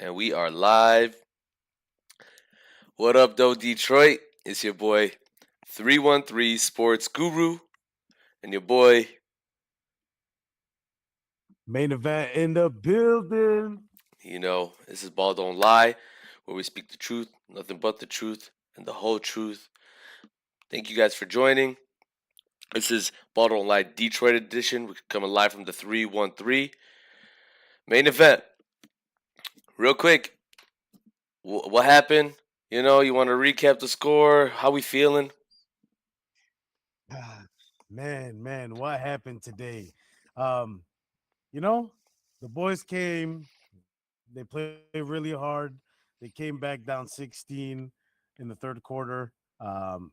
and we are live. What up, though, Detroit? It's your boy 313 Sports Guru and your boy. Main event in the building. This is Ball Don't Lie, where we speak the truth, nothing but the truth, and the whole truth. Thank you guys for joining. This is Ball Don't Lie Detroit edition. We're coming live from the 313 main event. Real quick, what happened? You want to recap the score? How we feeling? Man, what happened today? Um, you know, the boys came, they played really hard. They came back down 16 in the third quarter. Um,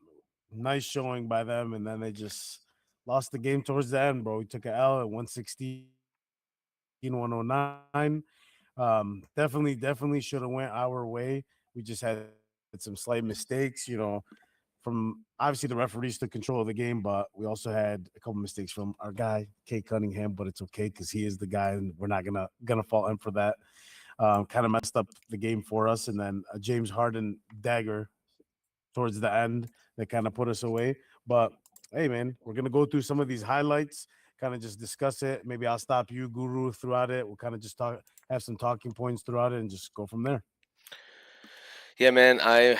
nice showing by them, and then they just lost the game towards the end, bro. We took an L at 116, 109. Definitely should have went our way. We just had some slight mistakes, from obviously the referees took control of the game, but we also had a couple mistakes from our guy Cade Cunningham. But it's okay because he is the guy, and we're not gonna fault him for that. Kind of messed up the game for us, and then a James Harden dagger towards the end that kind of put us away. But hey, man, we're gonna go through some of these highlights, kind of just discuss it. Maybe I'll stop you, Guru, throughout it. We'll kind of just have some talking points throughout it, and just go from there. Yeah, man. I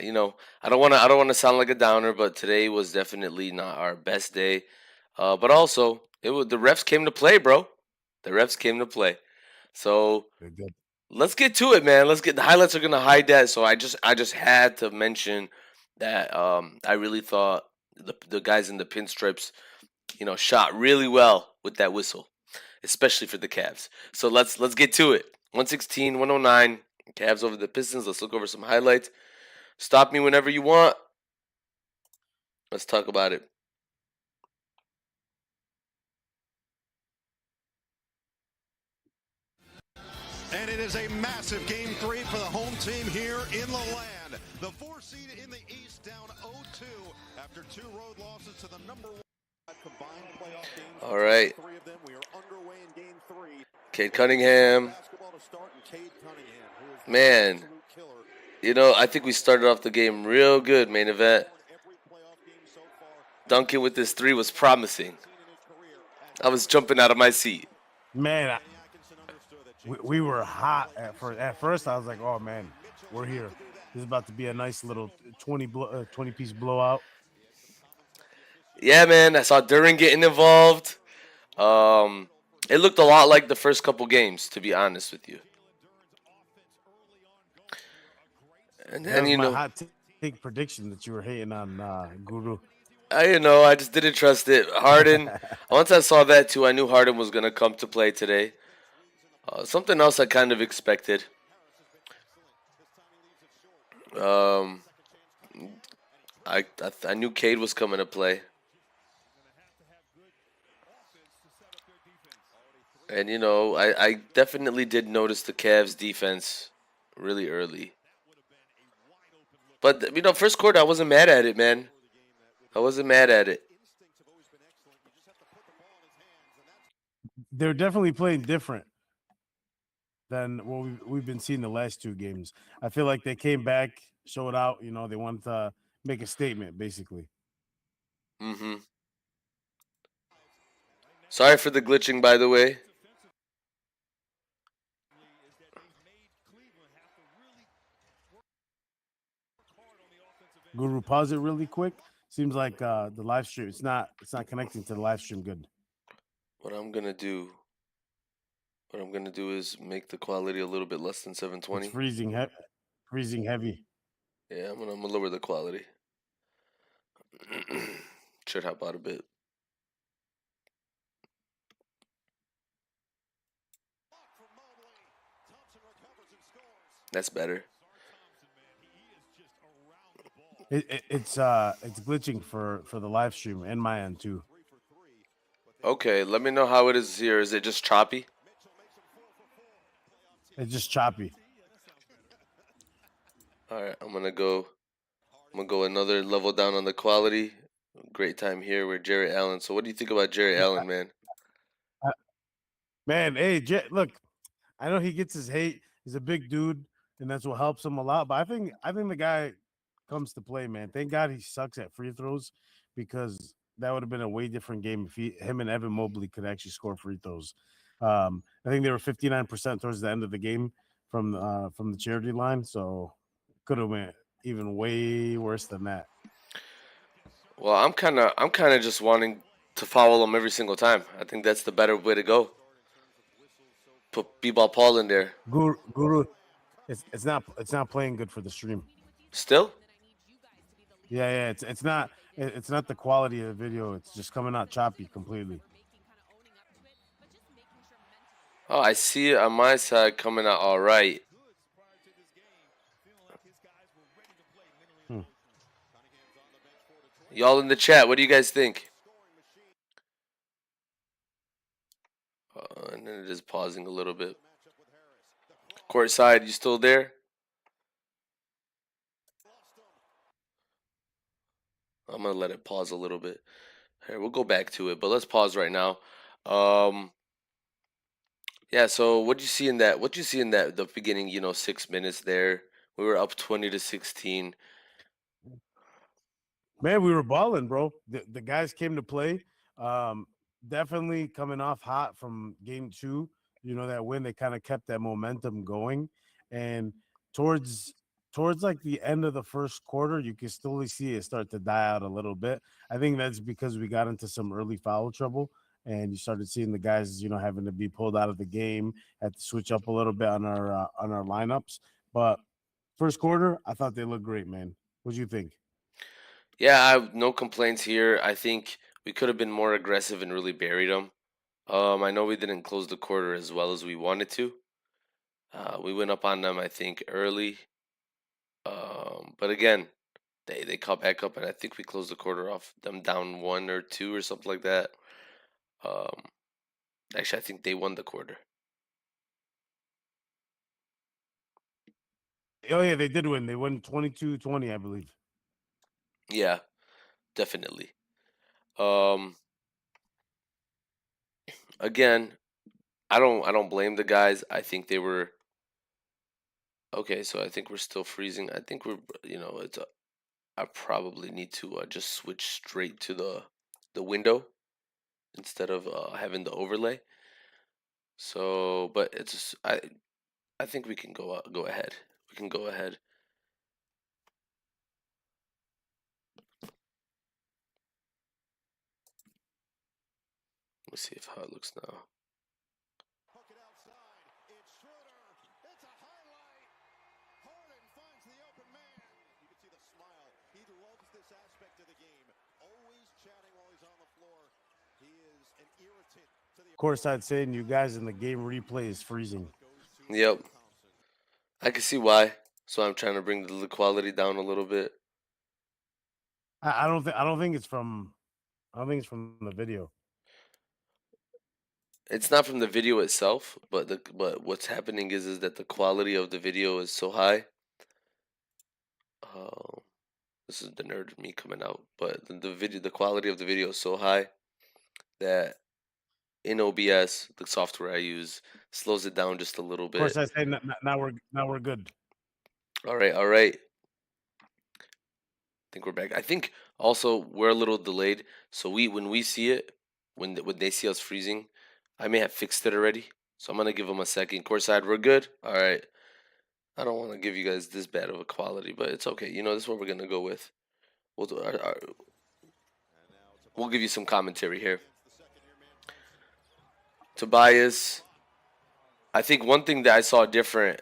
don't want to sound like a downer, but today was definitely not our best day. But also, the refs came to play, bro. The refs came to play. So Good, good. let's get to it, man. Let's get the highlights are gonna hide that. So I just had to mention that I really thought the guys in the pinstripes, shot really well with that whistle, especially for the Cavs. So let's get to it. 116, 109, Cavs over the Pistons. Let's look over some highlights. Stop me whenever you want. Let's talk about it. And it is a massive Game 3 for the home team here in the land. The 4 seed in the East down 0-2 after 2 road losses to the number 1 combined playoff games. All right. 3 of them. We are underway in Game 3. Cade Cunningham. Basketball to start, and Cade Cunningham, who is Man, an absolute killer. I think we started off the game real good, main event. Every playoff game so far. Duncan with this three was promising. I was jumping out of my seat. Man, we were hot at first. At first, I was like, "Oh man, we're here. This is about to be a nice little 20 piece blowout." Yeah, man. I saw Duran getting involved. It looked a lot like the first couple games, to be honest with you. And That then was my hot take prediction that you were hating on Guru. I just didn't trust it. Harden. Once I saw that too, I knew Harden was gonna come to play today. Something else I kind of expected. Um, I knew Cade was coming to play, and I definitely did notice the Cavs defense really early. But first quarter I wasn't mad at it, man. I wasn't mad at it. They're definitely playing different than what we've been seeing the last 2 games. I feel like they came back, showed out. They wanted to make a statement, basically. Mm-hmm. Sorry for the glitching, by the way. Guru, pause it really quick. Seems like the live stream it's not connecting to the live stream good. What I'm gonna do is make the quality a little bit less than It's 720. freezing heavy. Yeah, I'm gonna lower the quality. Should help out a bit. That's better. It's glitching for the live stream and my end too. Okay, let me know how it is here. Is it just choppy? It's just choppy. All right, I'm gonna go another level down on the quality. Great time here with Jerry Allen. So, what do you think about Jerry Yeah, Allen, man? man. Hey, look, I know he gets his hate. He's a big dude, and that's what helps him a lot. But I think the guy comes to play, man. Thank God he sucks at free throws because that would have been a way different game if him and Evan Mobley could actually score free throws. I think they were 59% towards the end of the game from the charity line, so could have went even way worse than that. Well, I'm kind of just wanting to foul him every single time. I think that's the better way to go. Put B-ball Paul in there. Guru, it's not playing good for the stream. Still? Yeah, it's not the quality of the video. It's just coming out choppy completely. Oh, I see it on my side coming out all right. Hmm. Y'all in the chat, what do you guys think? And then it is pausing a little bit. Courtside, you still there? I'm gonna let it pause a little bit. Here, we'll go back to it, but let's pause right now. Um, yeah. So, what you see in that? What you see in that? The beginning, 6 minutes there. We were up 20-16. Man, we were balling, bro. The guys came to play. Um, Definitely coming off hot from game two. That win, they kind of kept that momentum going. And towards towards like the end of the first quarter, you can slowly see it start to die out a little bit. I think that's because we got into some early foul trouble and you started seeing the guys, having to be pulled out of the game, had to switch up a little bit on our lineups. But first quarter, I thought they looked great, man. What do you think? Yeah, I have no complaints here. I think we could have been more aggressive and really buried them. I know we didn't close the quarter as well as we wanted to. We went up on them, I think, early. But again, they caught back up, and I think we closed the quarter off them down 1 or 2 or something like that. Um, Actually, I think they won the quarter. Oh yeah, they did win. They won 22-20, I believe. Yeah, definitely. Um, Again, I don't blame the guys. I think they were okay. So I think we're still freezing. I think it's I probably need to just switch straight to the window instead of having the overlay. So, but I think we can go ahead. We can go ahead. Let's see if how it looks now. Hook it outside. It's Schroeder. It's a highlight. Harden finds the open man. You can see the smile. He loves this aspect of the game. Always chatting while he's on the floor. He is an irritant to the Of course, I'd say you guys in the game replay is freezing. Yep, I can see why. So I'm trying to bring the quality down a little bit. I don't think it's from. I don't think it's from the video. It's not from the video itself, but what's happening is that the quality of the video is so high. Uh, this is the nerd in me coming out, but the quality of the video is so high that in OBS, the software I use, slows it down just a little Of course, bit. I say now we're good. All right, all right. I think we're back. I think also we're a little delayed, so when we see it, when they see us freezing, I may have fixed it already. So I'm gonna give them a second. Courtside, we're good. All right. I don't want to give you guys this bad of a quality, but it's okay. This is what we're gonna go with. We'll do we'll give you some commentary here. Tobias, I think one thing that I saw different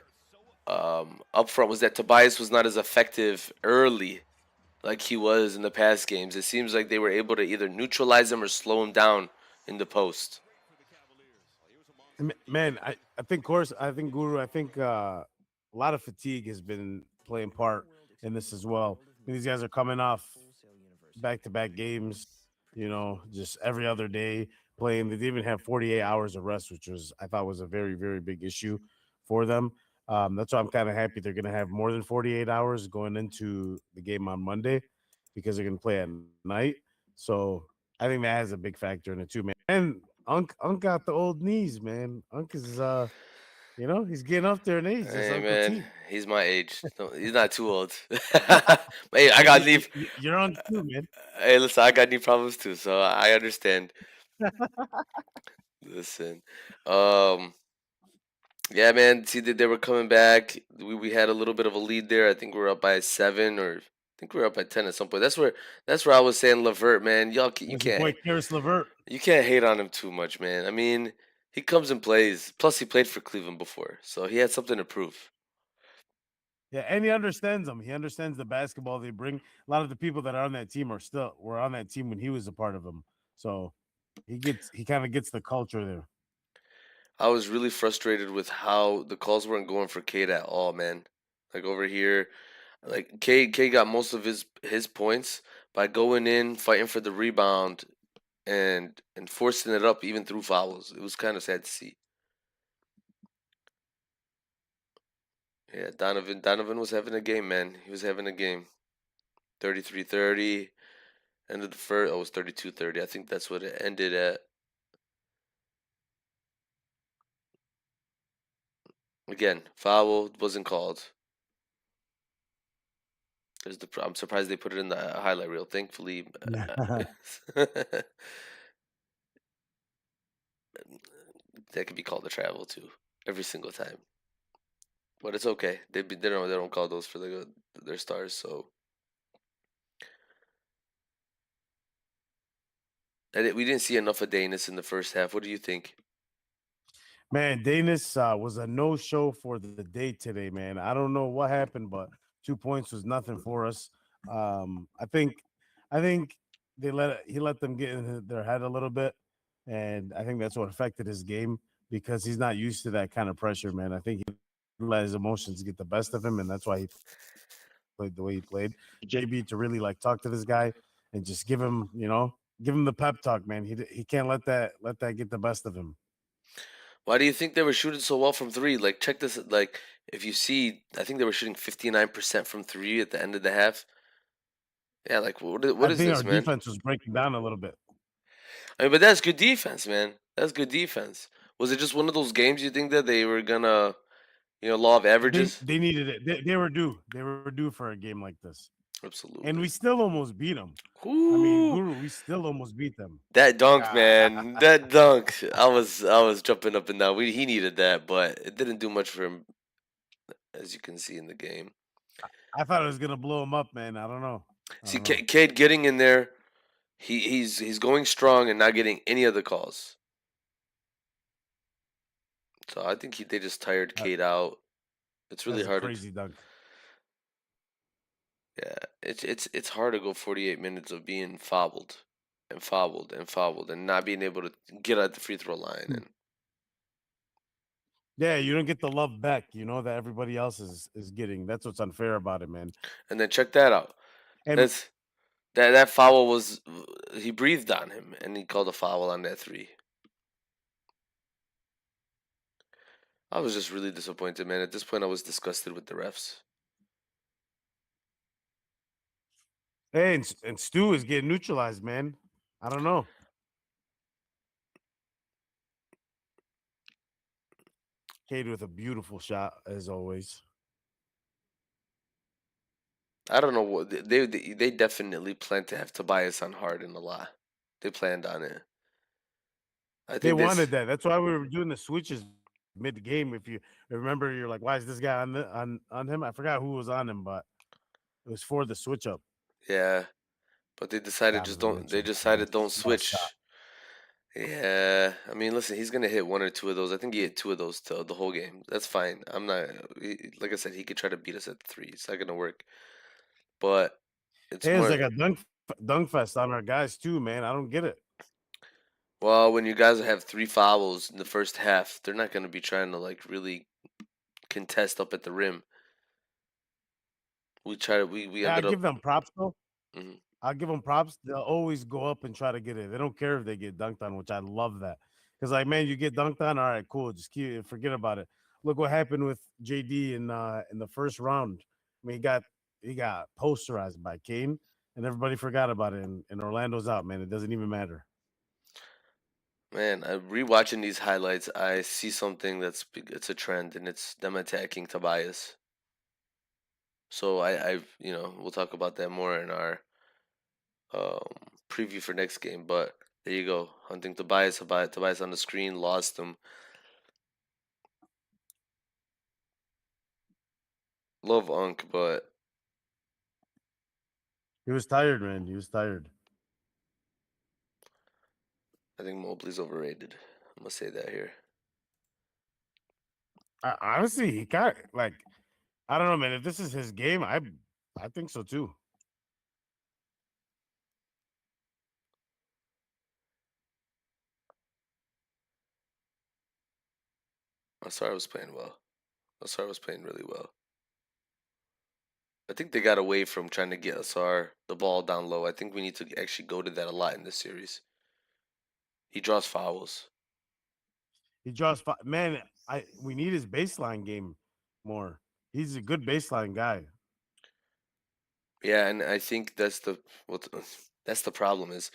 up front was that Tobias was not as effective early like he was in the past games. It seems like they were able to either neutralize him or slow him down in the post. Man, I think Guru, I think a lot of fatigue has been playing part in this as well. These guys are coming off back-to-back games, just every other day playing. They even have 48 hours of rest, which I thought was a very, very big issue for them. That's why I'm kind of happy they're going to have more than 48 hours going into the game on Monday because they're going to play at night. So I think that has a big factor in it too, man. And Unc got the old knees, man. Unc is He's getting up there in age. That's Hey Uncle man, T. he's my age. He's not too old. Hey, I got knee. You're on too, man. Hey, listen, I got knee problems too, so I understand. Listen, um, yeah, man. See, they were coming back. We had a little bit of a lead there. I think we were up by 7, or I think we were up by 10 at some point. That's where I was saying Levert, man. You That's your can't boy Karis LeVert. hate on him too much, man. I mean, he comes and plays. Plus, he played for Cleveland before, so he had something to prove. Yeah, and he understands them. He understands the basketball they bring. A lot of the people that are on that team were on that team when he was a part of them. So he kind of gets the culture there. I was really frustrated with how the calls weren't going for Cade at all, man. Like over here, like Cade got most of his points by going in, fighting for the rebound, and forcing it up even through fouls. It was kind of sad to see. Yeah, Donovan was having a game, man. He was having a game. 33-30. End of the first. Oh, it was 32-30. I think that's what it ended at. Again, foul wasn't called. I'm surprised they put it in the highlight reel. Thankfully, Yeah. that could be called a travel too, every single time. But it's okay. They don't call those for their stars. So we didn't see enough of Danis in the first half. What do you think? Man, Danis was a no-show for the day today, man. I don't know what happened, but 2 points was nothing for us. I think he let them get in their head a little bit, and I think that's what affected his game because he's not used to that kind of pressure, man. I think he let his emotions get the best of him, and that's why he played the way he played. JB to really like talk to this guy and just give him the pep talk, man. He can't let that get the best of him. Why do you think they were shooting so well from three? Like, check this. Like, if you see, I think they were shooting 59% from three at the end of the half. Yeah, like what I is think this, our man? defense was breaking down a little bit. I mean, but that's good defense, man. That's good defense. Was it just one of those games you think that they were gonna, law of They averages? they needed it. They were due. They were due for a game like this, and we Absolutely. still almost beat them. I mean, Whoo! Guru, we still almost beat them. That dunk, Ah, man. That dunk. I was jumping up and down. He needed that, but it didn't do much for him, as you can see in the game. I thought it was gonna blow him up, man. I don't know. I See, don't know. Cade getting in there, he's going strong and not getting any of the calls. So I think they just tired That, Cade out. It's really that's a hard to. crazy dunk. Yeah, it's hard to go 48 minutes of being fouled and fouled and fouled and not being able to get at the free throw line. Hmm. Yeah, you don't get the love back. You know that everybody else is getting. That's what's unfair about it, man. And then check that out. And That's that foul was he breathed on him and he called a foul on that three. I was just really disappointed, man. At this point, I was disgusted with the refs. hey, and Stu is getting neutralized, man. I don't know. Cade with a beautiful shot as always. I don't know what they definitely plan to have Tobias on Harden a lot. They planned on it. I They think this. wanted that. That's why we were doing the switches mid game. If you remember, you're like, why is this guy on him? I forgot who was on him, but it was for the switch up. Yeah, but they decided just Donovan don't. They Mitchell, man. decided don't Nice shot. switch. Yeah, I mean, listen, he's gonna hit one or two of those. I think he hit two of those the whole game. That's fine. I'm not. Like I said, he could try to beat us at the three. It's not gonna work. But it's Hey, it's more. like a dunk fest on our guys too, man. I don't get it. Well, when you guys have three fouls in the first half, they're not gonna be trying to like really contest up at the rim. We Yeah, I ended up. give them props though. Mhm. I'll give them props. They'll always go up and try to get it. They don't care if they get dunked on, which I love that. Because like, man, you get dunked on, all right, cool. Just forget about it. Look what happened with JD in the first round. I mean, he got posterized by Kane, and everybody forgot about it. And Orlando's out, man. It doesn't even matter. Man, rewatching these highlights, I see something it's a trend, and it's them attacking Tobias. So we'll talk about that more in our preview for next game. But there you go, hunting Tobias on the screen, lost him. Love Unk, but He was tired, man. He was tired. I think Mobley's overrated. I'm gonna say that here. Honestly, he got like I don't know, man. If this is his game, I think so too. Asar was playing well. Asar was playing really well. I think they got away from trying to get Asar the ball down low. I think we need to actually go to that a lot in this series. He draws fouls. He draws man. We need his baseline game more. He's a good baseline guy. Yeah, and I think that's the problem is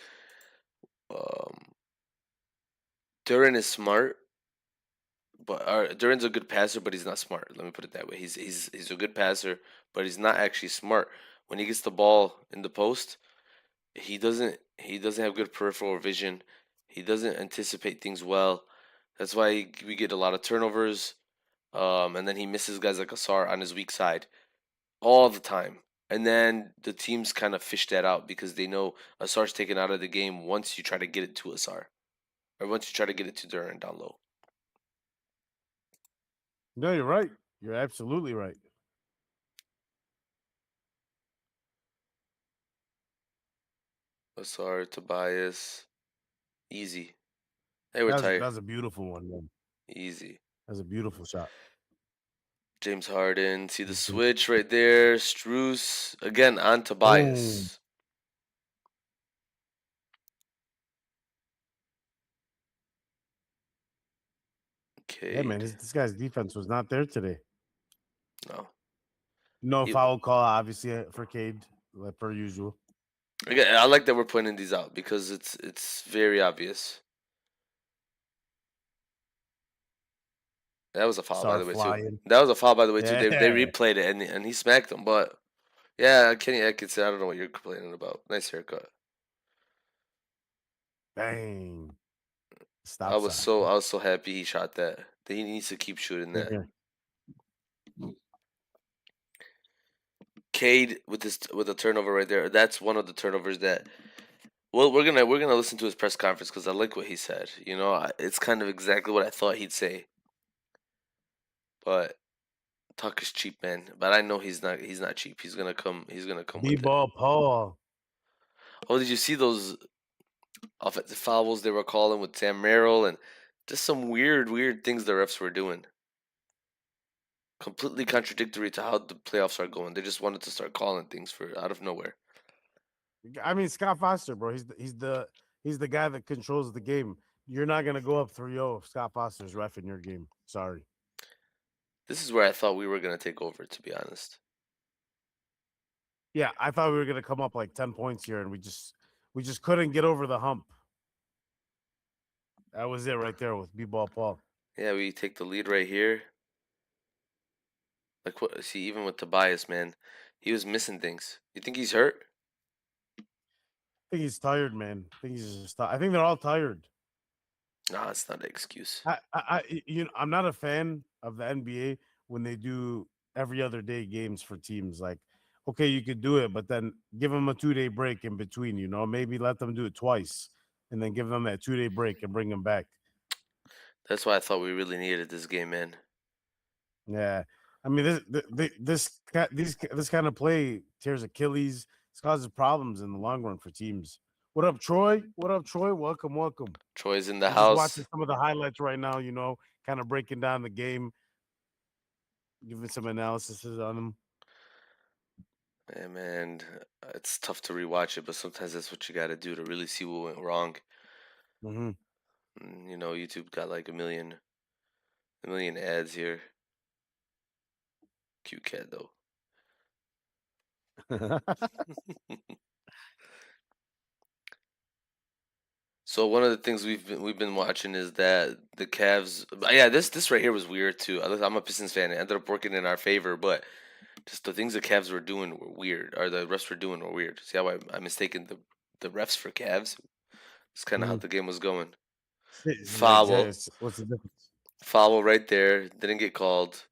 um Duran is smart, but Duran's a good passer, but he's not smart. Let me put it that way. He's a good passer, but he's not actually smart. When he gets the ball in the post, he doesn't have good peripheral vision. He doesn't anticipate things well. That's why we get a lot of turnovers. And then he misses guys like Asar on his weak side all the time. And then the teams kind of fish that out because they know Asar's taken out of the game once you try to get it to Asar, or once you try to get it to Duran down low. No, you're right. You're absolutely right. Asar, Tobias, easy. They were tired. That's a beautiful one, man. Easy. That's a beautiful shot. James Harden, see the He's been- switch right there. Struce again on Boom. Tobias. Yeah, man. Cade. This guy's defense was not there today. No. No He, foul call, obviously, for Cade, like per usual. again, I like that we're pointing these out because it's very obvious. That was a foul, by Sar the way, too. flying. That was a foul, by the way, too. They Yeah. replayed it and he smacked him, but yeah, Kenny Atkinson, I don't know what you're complaining about. Nice haircut. Bang. I Stop was sign. so I was so happy he shot that. He needs to keep shooting that. Yeah. Cade with a turnover right there. That's one of the turnovers that. Well, we're gonna listen to his press conference because I like what he said. It's kind of exactly what I thought he'd say. But Tuck is cheap, man. But I know he's not. He's not cheap. He's gonna come. He's gonna come with it. B-ball Paul. Oh, did you see those offensive fouls they were calling with Sam Merrill and just some weird things the refs were doing? Completely contradictory to how the playoffs are going. They just wanted to start calling things for out of nowhere. I mean, Scott Foster, bro. He's the guy that controls the game. You're not gonna go up 3-0 if Scott Foster's ref in your game. Sorry. This is where I thought we were gonna take over, to be honest. Yeah, I thought we were gonna come up like 10 points here, and we just couldn't get over the hump. That was it right there with B-ball Paul. Yeah, we take the lead right here. Like what? See, even with Tobias, man, he was missing things. You think he's hurt? I think he's tired, man. I think he's just. I think they're all tired. Nah, it's not an excuse. I'm not a fan of the NBA when they do every other day games for teams. Like, okay, you could do it, but then give them a 2-day break in between. Maybe let them do it twice, and then give them that 2-day break and bring them back. That's why I thought we really needed this game, man. Yeah, I mean this kind of play tears Achilles. This causes problems in the long run for teams. What up, Troy? What up, Troy? Welcome, welcome. Troy's in the I'm just house. watching some of the highlights right now. Kind of breaking down the game, giving some analysis on them. Yeah, man, it's tough to rewatch it, but sometimes that's what you got to do to really see what went wrong. Mm-hmm. YouTube got like a million ads here. Cute cat though. So one of the things we've been watching is that the Cavs. Yeah, this right here was weird too. I'm a Pistons fan. It ended up working in our favor, but just the things the Cavs were doing were weird, or the refs were doing were weird. See how I mistaken the refs for Cavs? It's kind of how Mhm. the game was going. Foul, What's the difference? foul right there. Didn't get called.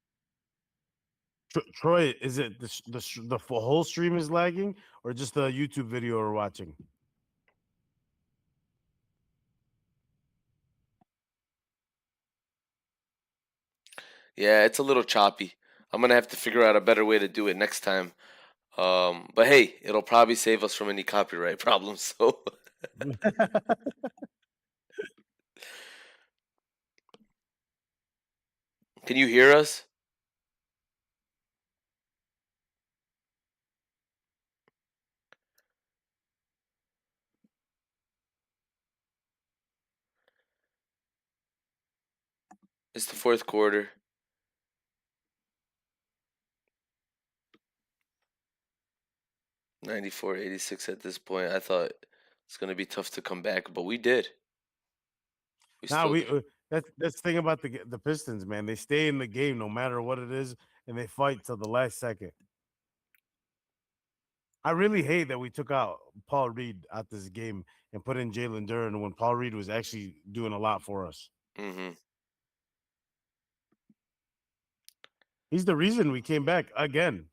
Troy, is it the whole stream is lagging or just the YouTube video we're watching? Yeah, it's a little choppy. I'm gonna have to figure out a better way to do it next time. But hey, it'll probably save us from any copyright problems. So, can you hear us? It's the fourth quarter. 94-86 at this point. I thought it's gonna be tough to come back, but we did. We Now still we that's the thing about the Pistons, man. They stay in the game no matter what it is, and they fight till the last second. I really hate that we took out Paul Reed out this game and put in Jalen Duren when Paul Reed was actually doing a lot for us. Mm-hmm. He's the reason we came back again.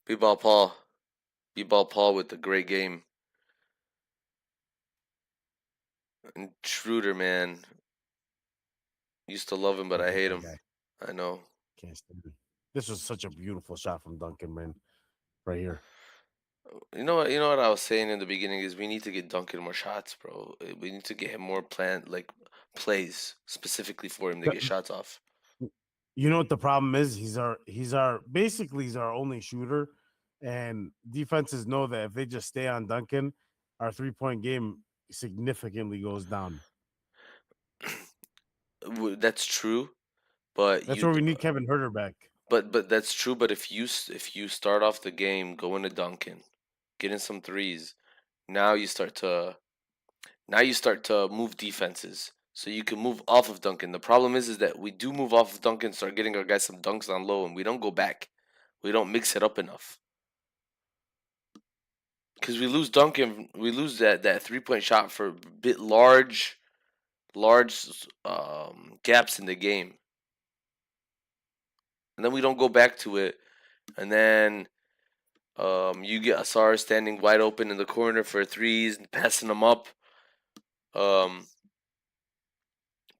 B-ball Paul. B-ball Paul with the great game. And Schroeder, man. Used to love him, but I I hate hate that him. guy. I know. Can't stand him. This was such a beautiful shot from Duncan, man. Right here. You know what I was saying in the beginning is we need to get Duncan more shots, bro. We need to get him more plays specifically for him to get shots off. You know what the problem is? He's our only shooter, and defenses know that if they just stay on Duncan, our 3-point game significantly goes down. That's true, but That's you where we need Kevin Herter back. but that's true. But if you start off the game going to Duncan, getting some threes, now you start to move defenses. So you can move off of Duncan. The problem is that we do move off of Duncan, start getting our guys some dunks on low, and we don't go back. We don't mix it up enough. Because we lose Duncan, we lose that 3-point shot for a bit large gaps in the game, and then we don't go back to it, and then you get Asar standing wide open in the corner for threes and passing them up.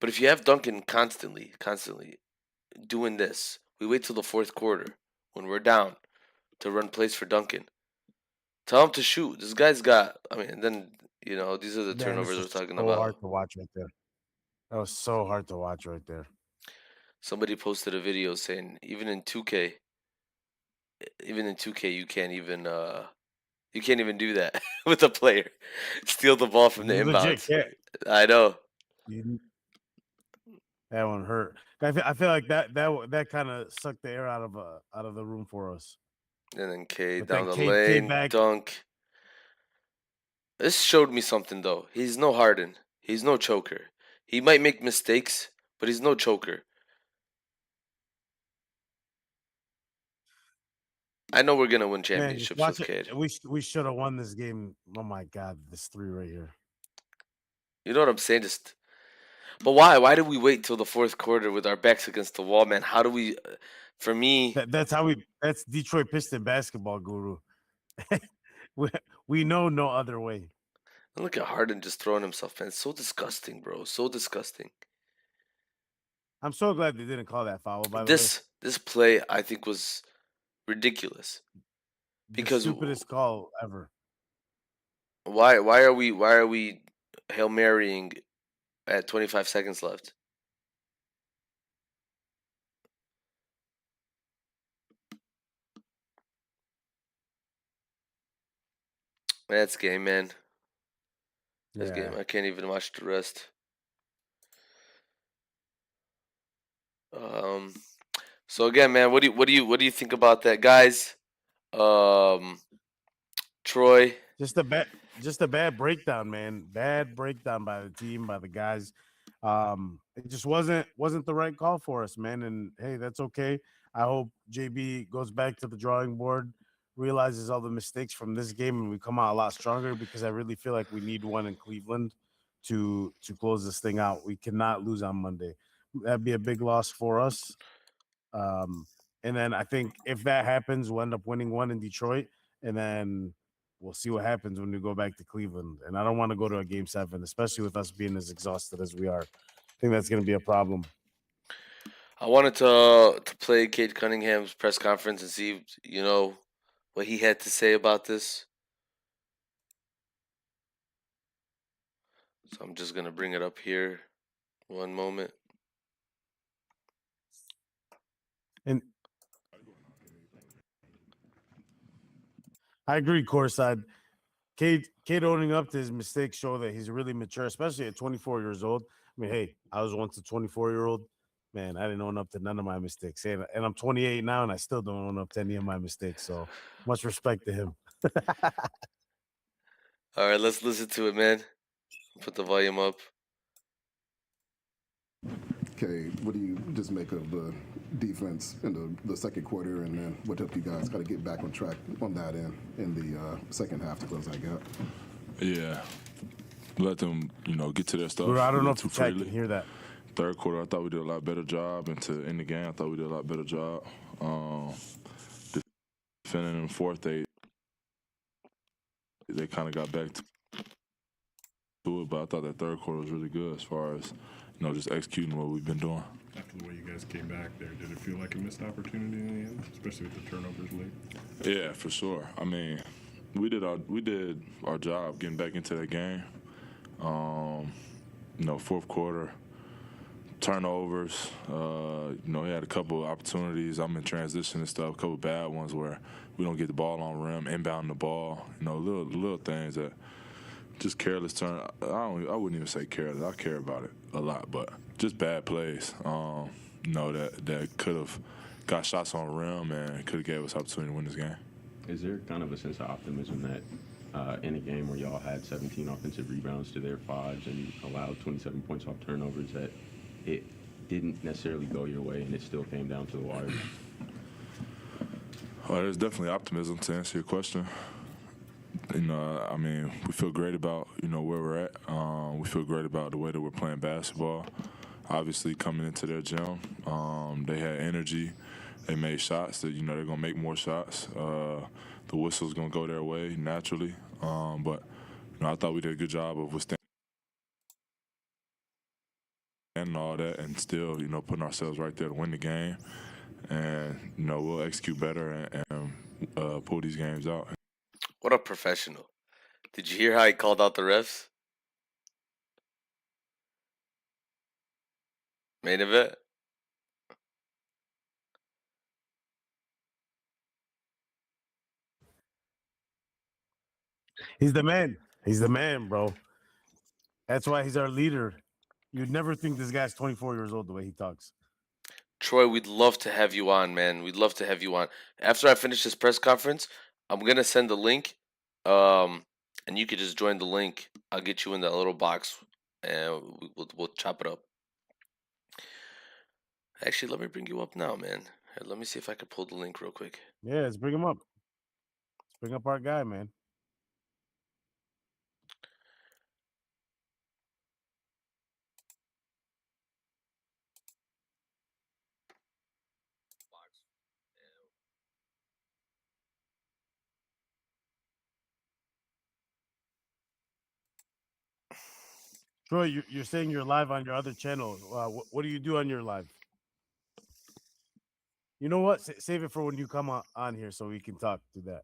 But if you have Duncan constantly doing this, we wait till the fourth quarter when we're down to run plays for Duncan. Tell him to shoot. This guy's got. I mean, and then these are the Man, turnovers this we're was talking so about. hard to watch right there. That was so hard to watch right there. Somebody posted a video saying even in 2K you can't even do that with a player. Steal the ball from the You legit inbounds. can't. I know. You- That one hurt. I feel like that kind of sucked the air out of the room for us. And then Cade With down that the Cade lane, back, dunk. This showed me something though. He's no Harden. He's no choker. He might make mistakes, but he's no choker. I know we're gonna win man, just championships watch with it. Cade. We should have won this game. Oh my god, this 3 right here. You know what I'm saying? But why? Why did we wait till the fourth quarter with our backs against the wall, man? How do we? For me, That's Detroit Piston basketball guru. we, we know no other way. look at Harden just throwing himself, man. It's so disgusting, bro. So disgusting. I'm so glad they didn't call that foul, by the way. This play, I think, was ridiculous. The Because stupidest call ever. why are we Hail Marrying at 25 seconds left? That's game, man. That's game. Yeah. I can't even watch the rest. Um, So again, man, what do you think about that, guys? Troy. Just a bad breakdown, man. Bad breakdown by the team, by the guys. It just wasn't the right call for us, man. And hey, that's okay. I hope JB goes back to the drawing board, realizes all the mistakes from this game, and we come out a lot stronger because I really feel like we need one in Cleveland to close this thing out. We cannot lose on Monday. That'd be a big loss for us. And then I think if that happens, we'll end up winning one in Detroit, and then we'll see what happens when we go back to Cleveland. And I don't want to go to a game 7, especially with us being as exhausted as we are. I think that's going to be a problem. I wanted to play Cade Cunningham's press conference and see, what he had to say about this. So I'm just gonna bring it up here. One moment. And I agree, Corside. Cade owning up to his mistakes show that he's really mature, especially at 24 years old. I mean, hey, I was once a 24-year-old. Man, I didn't own up to none of my mistakes. And I'm 28 now, and I still don't own up to any of my mistakes. So much respect to him. All right, let's listen to it, man. Put the volume up. Okay, what do you just make of the defense in the second quarter, and then what helped you guys kind of get back on track on that end in the second half to close that gap? Yeah, let them get to their stuff. Bro, I don't know if too the chat freely. can hear that. Third quarter, I thought we did a lot better job, and to end the game, I thought we did a lot better job. Defending in the fourth, they kind of got back to it, but I thought that third quarter was really good as far as just executing what we've been doing. After the way you guys came back there, did it feel like a missed opportunity in the end, especially with the turnovers late? Yeah, for sure. I mean, we did our job getting back into that game. Fourth quarter turnovers. He had a couple of opportunities. I'm in transition and stuff. A couple of bad ones where we don't get the ball on rim, inbounding the ball. Little things that. Just careless turn. I wouldn't even say careless. I care about it a lot, but just bad plays. That could have got shots on the rim and could have gave us opportunity to win this game. Is there kind of a sense of optimism that in a game where y'all had 17 offensive rebounds to their 5s and allowed 27 points off turnovers, that it didn't necessarily go your way and it still came down to the wire? Well, there's definitely optimism to answer your question. We feel great about, where we're at. We feel great about the way that we're playing basketball. Obviously, coming into their gym, they had energy. They made shots that, they're going to make more shots. The whistle's going to go their way naturally. But I thought we did a good job of withstanding all that and still, putting ourselves right there to win the game. And, we'll execute better and pull these games out. What a professional. Did you hear how he called out the refs? Main event? He's the man. He's the man, bro. That's why he's our leader. You'd never think this guy's 24 years old the way he talks. Troy, we'd love to have you on, man. We'd love to have you on. After I finish this press conference, I'm going to send the link. And you could just join the link. I'll get you in that little box, and we'll chop it up. Actually, let me bring you up now, man. Here, let me see if I can pull the link real quick. Yeah, let's bring him up. Let's bring up our guy, man. Troy, you're saying you're live on your other channel. What do you do on your live? You know what? Save it for when you come on here so we can talk to that.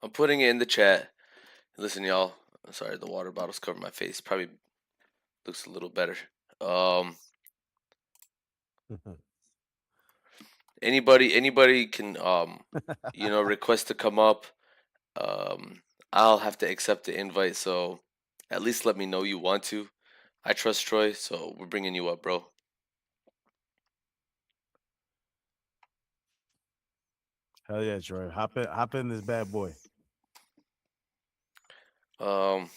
I'm putting it in the chat. Listen, y'all. I'm sorry, the water bottle's covering my face. Probably looks a little better. Anybody can request to come up. I'll have to accept the invite, so at least let me know you want to. I trust Troy, so we're bringing you up, bro. Hell yeah, Troy. Hop in this bad boy. Um,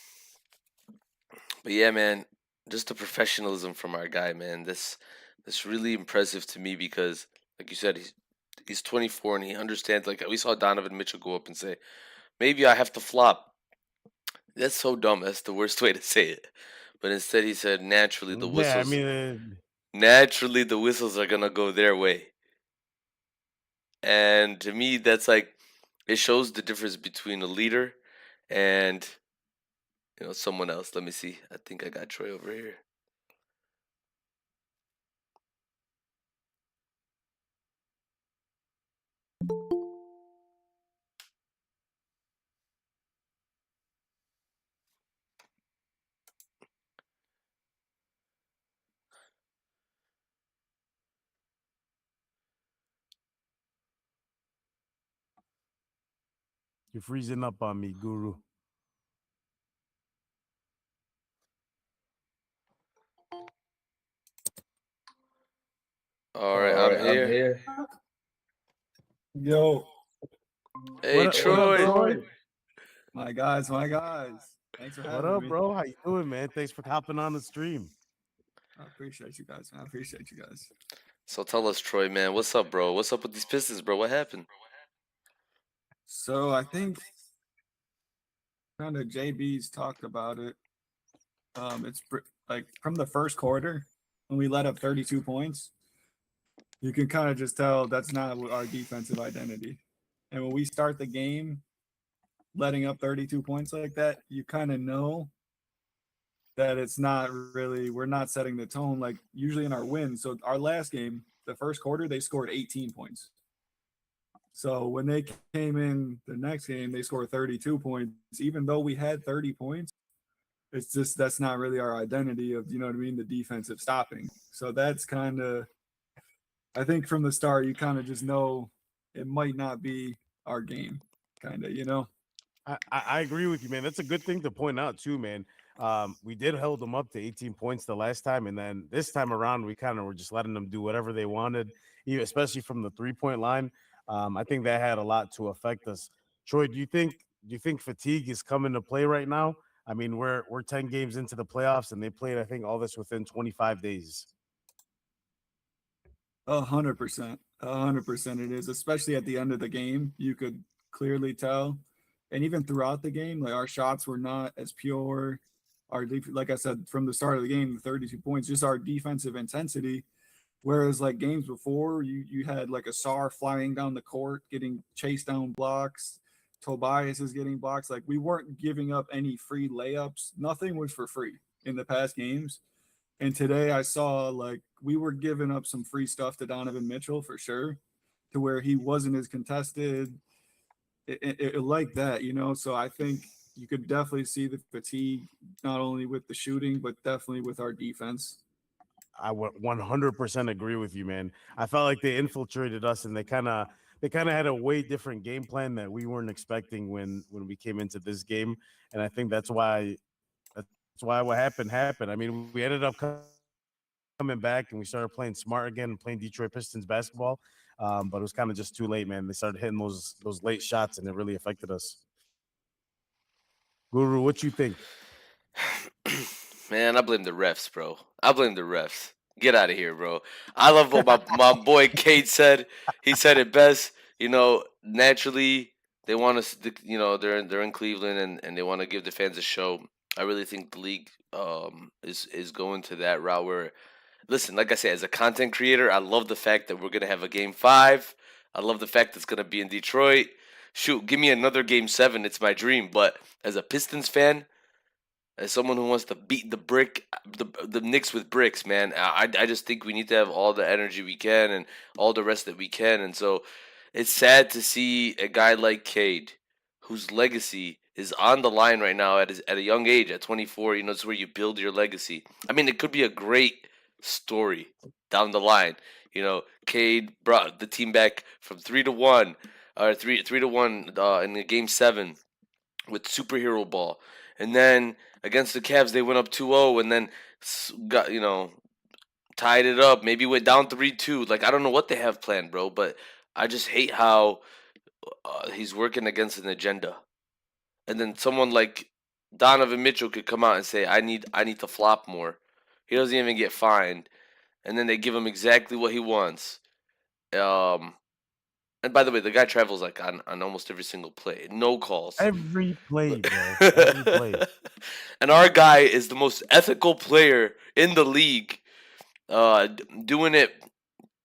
but yeah, man, just the professionalism from our guy, man. This really impressive to me because, like you said, he's 24 and he understands. Like we saw Donovan Mitchell go up and say, "Maybe I have to flop." That's so dumb. That's the worst way to say it. But instead, he said, Yeah, I mean, naturally the whistles are gonna go their way. And to me, that's like it shows the difference between a leader and someone else. Let me see. I think I got Troy over here. you're freezing up on me, Guru. All right, I'm I'm here. here. Yo, Hey, what up, Troy. bro? My guys, my guys. Thanks for What having up, me. bro? How you doing, man? Thanks for hopping on the stream. I appreciate you guys, man. I appreciate you guys. So tell us, Troy, man, what's up, bro? What's up with these Pistons, bro? What happened? So I think kind of JB's talked about it. Like from the first quarter when we let up 32 points, you can kind of just tell that's not our defensive identity. And when we start the game letting up 32 points like that, you kind of know that it's not really, we're not setting the tone like usually in our wins. So our last game, the first quarter, they scored 18 points. So when they came in the next game, they scored 32 points. Even though we had 30 points, it's just that's not really our identity of, you know what I mean, the defensive stopping. So that's kind of, I think from the start, you kind of just know it might not be our game, kind of, you know. I agree with you, man. That's a good thing to point out too, man. We did hold them up to 18 points the last time, and then this time around, we kind of were just letting them do whatever they wanted, especially from the 3-point line. I think that had a lot to affect us. Troy, do you think fatigue is coming to play right now? I mean, we're 10 games into the playoffs, and they played, I think, all this within 25 days. 100%. 100% it is, especially at the end of the game. You could clearly tell. And even throughout the game, like our shots were not as pure. Like I said, from the start of the game, the 32 points, just our defensive intensity. Whereas like games before, you had like a SAR flying down the court, getting chased down blocks. Tobias is getting blocks. Like we weren't giving up any free layups. Nothing was for free in the past games. And today I saw like we were giving up some free stuff to Donovan Mitchell for sure, to where he wasn't as contested, like that, you know. So I think you could definitely see the fatigue, not only with the shooting, but definitely with our defense. I would 100% agree with you, man. I felt like they infiltrated us, and they kind of had a way different game plan that we weren't expecting when we came into this game, and I think that's why what happened. I mean, we ended up coming back and we started playing smart again and playing Detroit Pistons basketball, but it was kind of just too late, man. They started hitting those late shots, and it really affected us. Guru, what you think? Man, I blame the refs, bro. I blame the refs. Get out of here, bro. I love what my boy Cade said. He said it best. Naturally they want us. They're in Cleveland and they want to give the fans a show. I really think the league is going to that route where, listen, like I said, as a content creator, I love the fact that we're gonna have a game 5. I love the fact it's gonna be in Detroit. Shoot, give me another game 7. It's my dream. But as a Pistons fan, as someone who wants to beat the Knicks with bricks, man, I just think we need to have all the energy we can and all the rest that we can. And so it's sad to see a guy like Cade, whose legacy is on the line right now at a young age, at 24. It's where you build your legacy. I mean, it could be a great story down the line. Cade brought the team back from 3-1, or 3-1 in the game 7 with superhero ball, and then against the Cavs they went up 2-0, and then got tied it up. Maybe went down 3-2. Like I don't know what they have planned, bro. But I just hate how he's working against an agenda. And then someone like Donovan Mitchell could come out and say, I need to flop more." He doesn't even get fined, and then they give him exactly what he wants. Um, and by the way, the guy travels like on almost every single play, no calls. Every play, bro. Every play. And our guy is the most ethical player in the league, doing it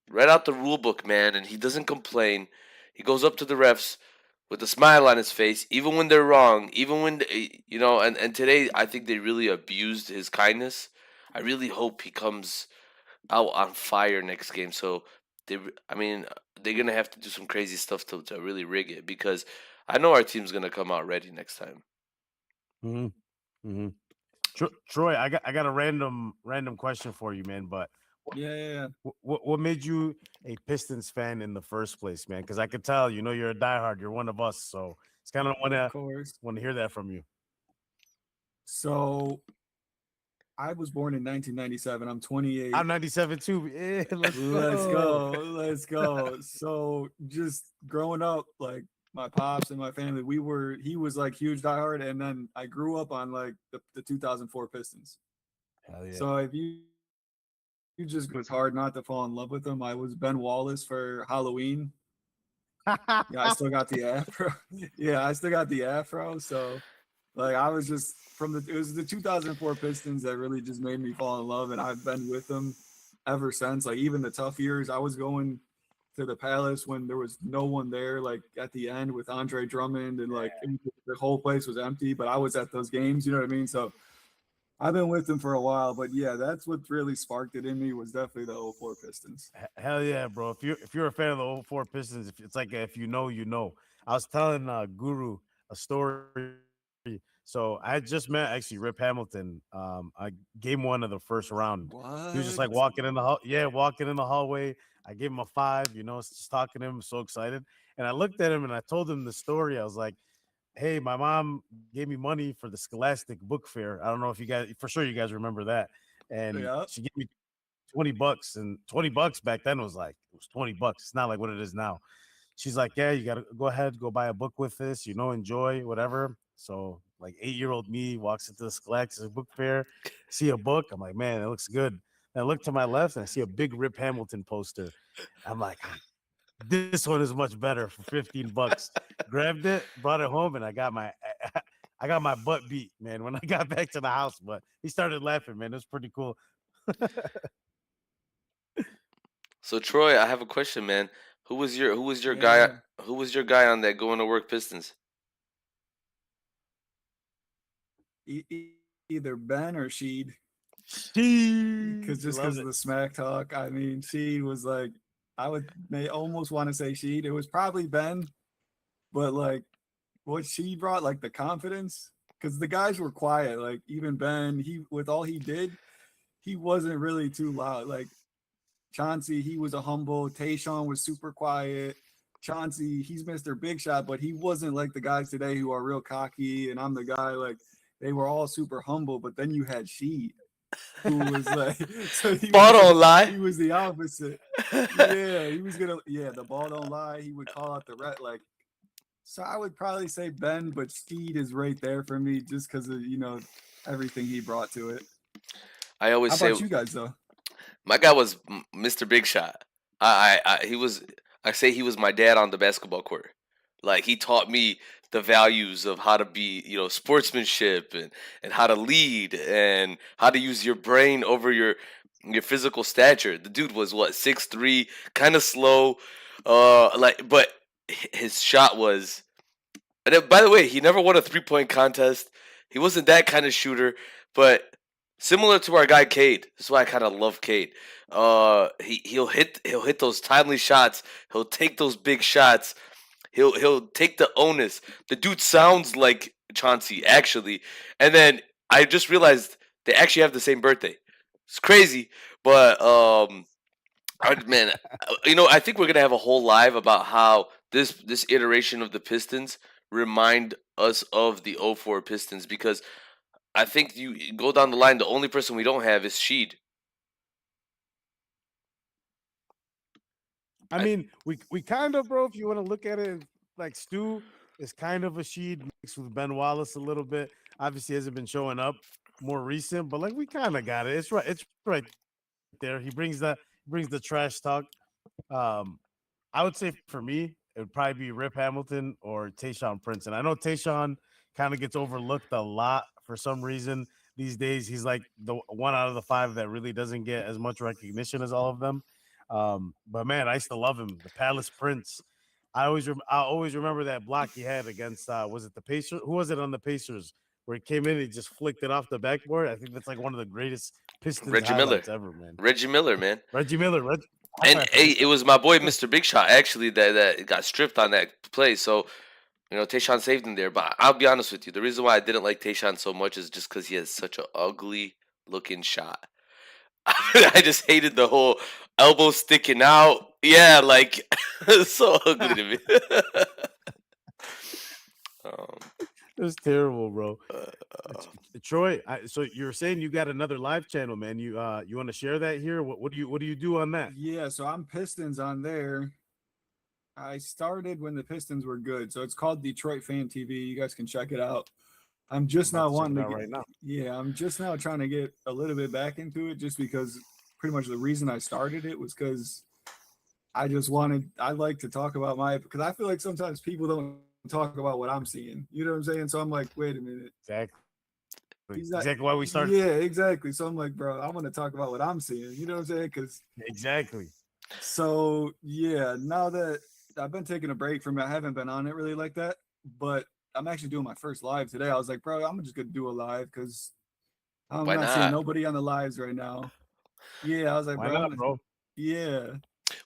right out the rule book, man. And he doesn't complain. He goes up to the refs with a smile on his face, even when they're wrong, even when And today, I think they really abused his kindness. I really hope he comes out on fire next game. So they're gonna have to do some crazy stuff to really rig it, because I know our team's gonna come out ready next time. Hmm. Hmm. Troy, I got a random question for you, man. But Yeah. what made you a Pistons fan in the first place, man? Because I could tell, you're a diehard. You're one of us, so it's kind of Of course. want to hear that from you. So I was born in 1997. I'm 28. I'm 97 too. Yeah, let's go. So just growing up, like my pops and my family, he was like huge diehard, and then I grew up on like the 2004 Pistons. Hell yeah. So if you just, it was hard not to fall in love with them. I was Ben Wallace for Halloween. Yeah, I still got the afro. So like I was just it was the 2004 Pistons that really just made me fall in love, and I've been with them ever since. Like even the tough years, I was going to the Palace when there was no one there, like at the end with Andre Drummond, and like the whole place was empty, but I was at those games, you know what I mean? So I've been with them for a while, but yeah, that's what really sparked it in me, was definitely the 04 Pistons. Hell yeah, bro. If you're a fan of the 04 Pistons, it's like if you know, I was telling Guru a story. So I had just met actually Rip Hamilton. Game 1 of the first round. What? He was just like walking in the hallway. I gave him a 5, just talking to him, so excited. And I looked at him and I told him the story. I was like, "Hey, my mom gave me money for the Scholastic Book Fair. I don't know if you guys, for sure, you guys remember that. And she gave me $20, and $20 back then was $20. It's not like what it is now." She's like, "Yeah, you gotta go ahead, go buy a book with this, enjoy whatever." So like 8-year-old me walks into the Scholastic Book Fair, see a book. I'm like, "Man, it looks good." And I look to my left and I see a big Rip Hamilton poster. I'm like, "This one is much better for $15." Grabbed it, brought it home, and I got my butt beat, man, when I got back to the house. But he started laughing, man. It was pretty cool. So Troy, I have a question, man. Who was your Yeah. guy? Who was your guy on that going to work Pistons? Either Ben or Sheed. Because Because of the smack talk. I mean, Sheed was like, may almost want to say Sheed. It was probably Ben, but like what Sheed brought, like the confidence, because the guys were quiet. Like even Ben, with all he did, he wasn't really too loud. Like Chauncey, he was a humble. Tayshaun was super quiet. Chauncey, he's Mr. Big Shot, but he wasn't like the guys today who are real cocky, and I'm the guy. Like they were all super humble, but then you had Sheed, who was like, Ball don't lie. He was the opposite. Yeah, he was the ball don't lie. He would call out the like. So I would probably say Ben, but Sheed is right there for me just because of everything he brought to it. I always How say about you guys though? my guy was Mr. Big Shot. I say he was my dad on the basketball court. Like he taught me the values of how to be, sportsmanship, and how to lead, and how to use your brain over your physical stature. The dude was 6'3", kind of slow, but his shot was. And then, by the way, he never won a 3-point contest. He wasn't that kind of shooter, but similar to our guy Cade. This is why I kind of love Cade. He'll hit those timely shots. He'll take those big shots. He'll take the onus. The dude sounds like Chauncey, actually. And then I just realized they actually have the same birthday. It's crazy, but man, I think we're gonna have a whole live about how this iteration of the Pistons remind us of the '04 Pistons, because I think you go down the line. The only person we don't have is Sheed. I mean, we kind of, bro, if you want to look at it, like Stu is kind of a Sheed mixed with Ben Wallace a little bit. Obviously, hasn't been showing up more recent, but like we kind of got it. It's right there. He brings the trash talk. I would say for me, it would probably be Rip Hamilton or Tayshaun Prince. And I know Tayshaun kind of gets overlooked a lot for some reason these days. He's like the one out of the 5 that really doesn't get as much recognition as all of them. But man, I used to love him. The Palace Prince. I always remember that block he had against was it the Pacers? Who was it on the Pacers where he came in and he just flicked it off the backboard? I think that's like one of the greatest Pistons Reggie Miller. highlights ever, man. Reggie Miller, man. Reggie Miller. And hey, it was my boy Mr. Big Shot actually that got stripped on that play. So, Tayshaun saved him there. But I'll be honest with you, the reason why I didn't like Tayshaun so much is just because he has such an ugly looking shot. I just hated the whole elbow sticking out. Yeah, like so ugly to me. It was terrible, bro. Troy, so you're saying you got another live channel, man. You want to share that here? What do you do on that? Yeah, so I'm Pistons on there. I started when the Pistons were good, so it's called Detroit Fan TV. You guys can check it out. I'm just now wanting to get, right now. Yeah, I'm just now trying to get a little bit back into it, just because pretty much the reason I started it was because I like to talk about because I feel like sometimes people don't talk about what I'm seeing. You know what I'm saying? So I'm like, wait a minute. Exactly. Exactly why we started. Yeah, exactly. So I'm like, bro, I want to talk about what I'm seeing. You know what I'm saying? Because exactly. So yeah, now that I've been taking a break from it, I haven't been on it really like that. But I'm actually doing my first live today. I was like, bro, I'm just gonna do a live because I'm not seeing nobody on the lives right now. Yeah, I was like, bro. Yeah.